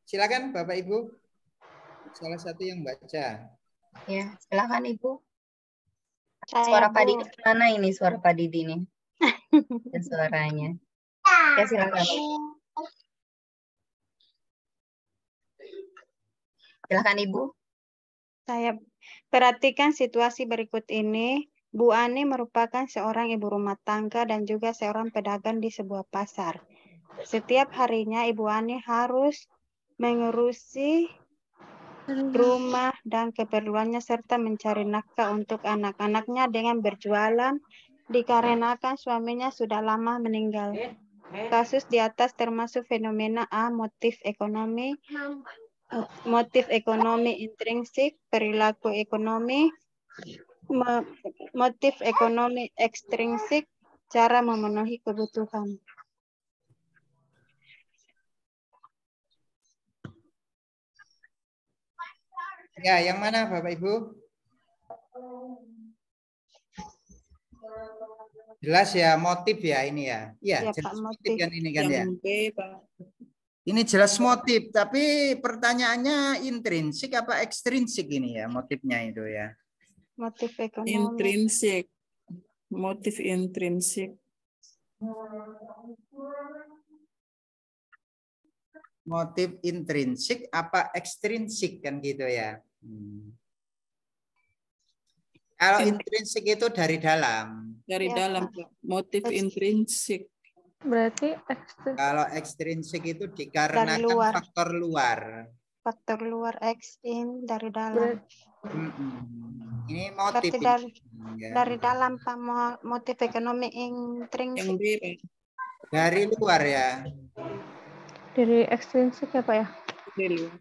Silakan Bapak Ibu. Salah satu yang baca. Ya, silakan Ibu. Suara Pak Didi mana ini suara Pak Didi nih? Dan suaranya. Ya silakan. Silakan Ibu. Saya perhatikan situasi berikut ini. Bu Ani merupakan seorang ibu rumah tangga dan juga seorang pedagang di sebuah pasar. Setiap harinya Ibu Ani harus mengurusi rumah dan keperluannya serta mencari nafkah untuk anak-anaknya dengan berjualan dikarenakan suaminya sudah lama meninggal. Kasus di atas termasuk fenomena A, motif ekonomi intrinsik, perilaku ekonomi, motif ekonomi ekstrinsik, cara memenuhi kebutuhan. Ya, yang mana Bapak Ibu? Jelas ya motif ya ini ya. Iya, jelas motif kan ini kan ya. Ini jelas motif, tapi pertanyaannya intrinsik apa ekstrinsik ini ya motifnya itu ya. Motif ekonomi. Intrinsik. Motif intrinsik. Motif intrinsik apa ekstrinsik kan gitu ya. Kalau intrinsik itu dari dalam. Dari dalam, motif intrinsik. Berarti kalau ekstrinsik itu dikarenakan faktor luar. faktor luar, X in dari dalam. Ini motif Berarti ya. dari dalam Pak, motif ekonomi intrinsik. Dari luar ya. Dari ekstrinsik ya Pak ya? Dari luar.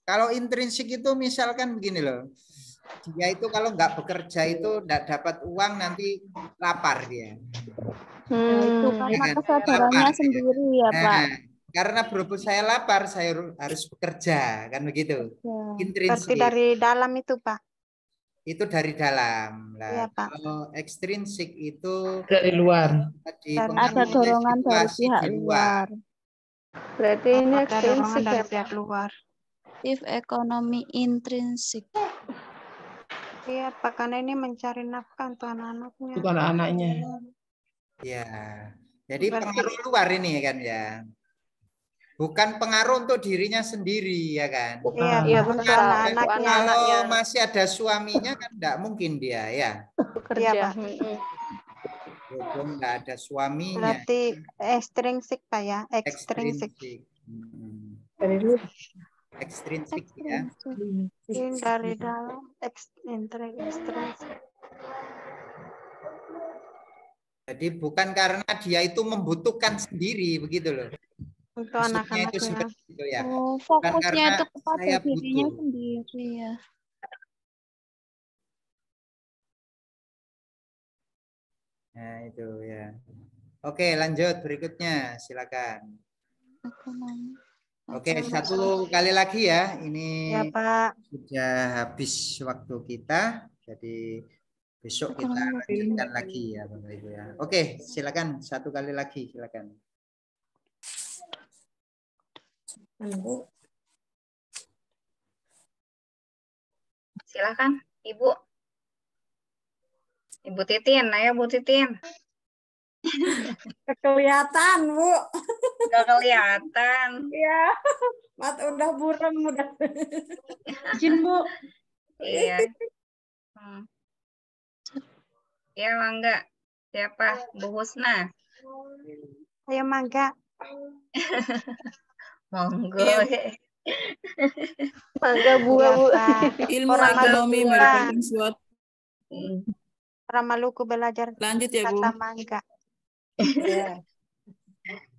Kalau intrinsik itu misalkan begini loh, dia itu kalau nggak bekerja itu nggak dapat uang, nanti lapar dia. Itu karena kesadarannya sendiri ya Pak. Karena berhubung saya lapar, saya harus bekerja, kan begitu. Berarti dari dalam itu Pak? Itu dari dalam. Lah, iya, Pak. Kalau ekstrinsik itu dari luar. Ada dorongan dari pihak luar. Berarti ini ekstrinsik dari ya pihak luar. If ekonomi intrinsik. Iya, Pak, karena ini mencari nafkah untuk anak-anaknya. Untuk anak-anaknya. Ya, jadi pengaruh luar ini kan ya. Bukan pengaruh untuk dirinya sendiri ya kan. Iya, Kalau masih ada suaminya kan enggak mungkin dia ya. Bekerja. Enggak ada suaminya. Berarti ekstrinsik Pak ya, ekstrinsik. Ekstrinsik ya. Dari dalam ekstrinsik. Jadi bukan karena dia itu membutuhkan sendiri begitu loh. Untuk anak-anaknya. Ya. Oh, fokusnya itu kepada dirinya sendiri ya. Nah itu ya. Oke, lanjut berikutnya silakan. Oke, satu kali lagi ya. Ini ya, Pak. Sudah habis waktu kita. Jadi besok kita lanjutkan lagi ya Bapak Ibu ya. Oke, silakan satu kali lagi silakan. Silakan Ibu. Ibu Titin, ayo Bu Titin. Kelihatan, Bu. Gak kelihatan. Iya. Mata udah buram udah. Izin, Bu. Iya. Ya, Mangga. Siapa? Bu Husna. Ayo Mangga. Monggo. Mangga buah, Bu. Ilmu ekonomi merupakan suatu. Orang Maluku belajar Lanjut ya, Bu. kata mangga.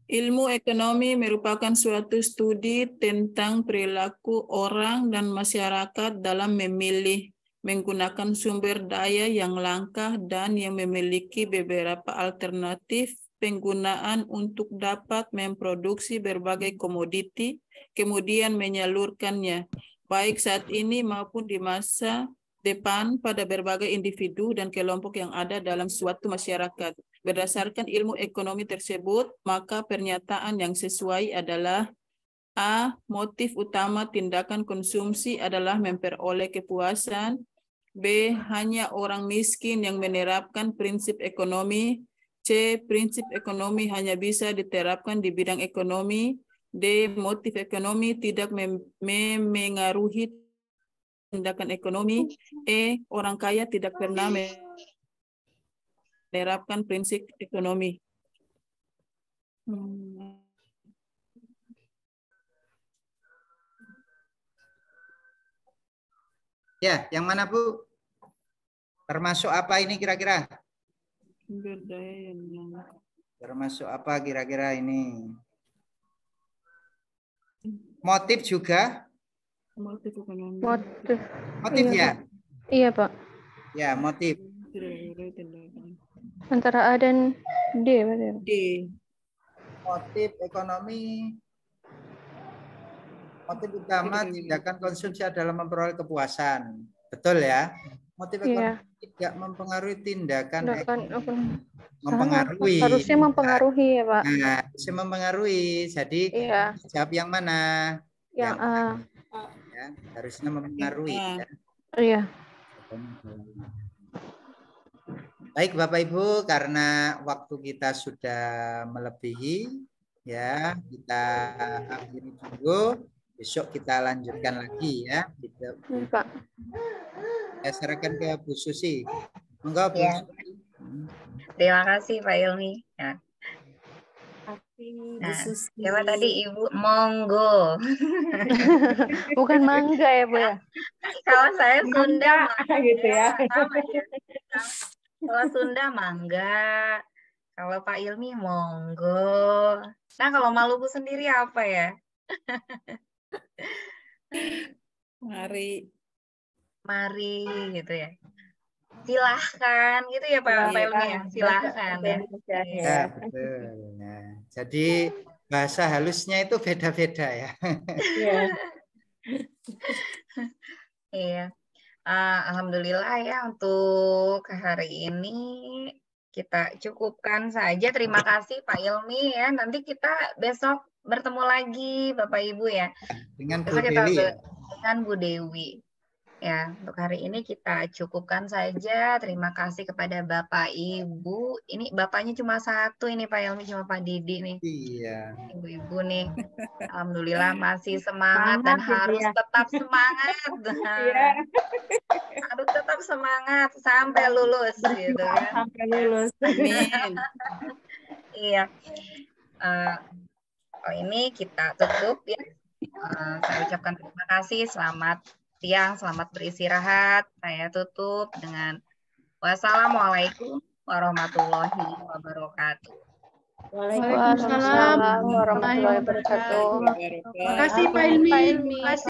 Ilmu ekonomi merupakan suatu studi tentang perilaku orang dan masyarakat dalam memilih, menggunakan sumber daya yang langka dan yang memiliki beberapa alternatif penggunaan untuk dapat memproduksi berbagai komoditi, kemudian menyalurkannya, baik saat ini maupun di masa depan pada berbagai individu dan kelompok yang ada dalam suatu masyarakat. Berdasarkan ilmu ekonomi tersebut, maka pernyataan yang sesuai adalah A. Motif utama tindakan konsumsi adalah memperoleh kepuasan. B. Hanya orang miskin yang menerapkan prinsip ekonomi. C. Prinsip ekonomi hanya bisa diterapkan di bidang ekonomi. D. Motif ekonomi tidak memengaruhi tindakan ekonomi. E. Orang kaya tidak pernah menerapkan prinsip ekonomi. Ya, yang mana Bu? Termasuk apa ini kira-kira? Termasuk apa kira-kira ini? Motif juga? Motif. Motif ya? Iya, Pak. Ya, motif. Antara A dan D, berarti. D. Motif ekonomi. Motif utama tindakan konsumsi adalah memperoleh kepuasan. Betul ya? Motif ekonomi tidak mempengaruhi tindakan ekonomi. Mempengaruhi. Harusnya mempengaruhi ya, Pak. Nah, harusnya mempengaruhi. Jadi jawab yang mana? Yang A. Ya, harusnya mempengaruhi. Ya. Iya. Baik Bapak Ibu, karena waktu kita sudah melebihi, ya kita akhiri dulu. Besok kita lanjutkan lagi ya. Pak. Saya serahkan ke Bu Susi. Monggo Bu Susi. Terima kasih Pak Ilmi. Ya. Nah, siapa tadi Ibu? Monggo. Bukan mangga ya, Bu ya? Kalau saya Sunda mangga gitu ya. sama ya. Kalau Sunda mangga. Kalau Pak Ilmi monggo. Nah, kalau Maluku sendiri apa ya? Mari. Mari gitu ya. Silahkan gitu ya Pak Ilmi ya. Silahkan ya. Ya, betul. Nah, jadi bahasa halusnya itu beda-beda ya. Iya. Iya. Alhamdulillah ya untuk hari ini kita cukupkan saja. Terima kasih Pak Ilmi ya. Nanti kita besok bertemu lagi Bapak Ibu ya. Dengan Bu Besok kita Dewi ya. dengan Bu Dewi. Ya, untuk hari ini kita cukupkan saja. Terima kasih kepada Bapak Ibu. Ini bapaknya cuma satu ini Pak Ilmi, cuma Pak Didi nih. Iya. Ibu-ibu nih. Alhamdulillah masih semangat dan harus tetap semangat. Iya. Harus tetap semangat sampai lulus gitu kan. Sampai lulus. Amin. Iya. Ini kita tutup ya. Saya ucapkan terima kasih. Selamat siang, selamat beristirahat. Saya tutup dengan wassalamualaikum warahmatullahi wabarakatuh. Waalaikumsalam warahmatullahi wabarakatuh. Terima kasih Pak Ilmi.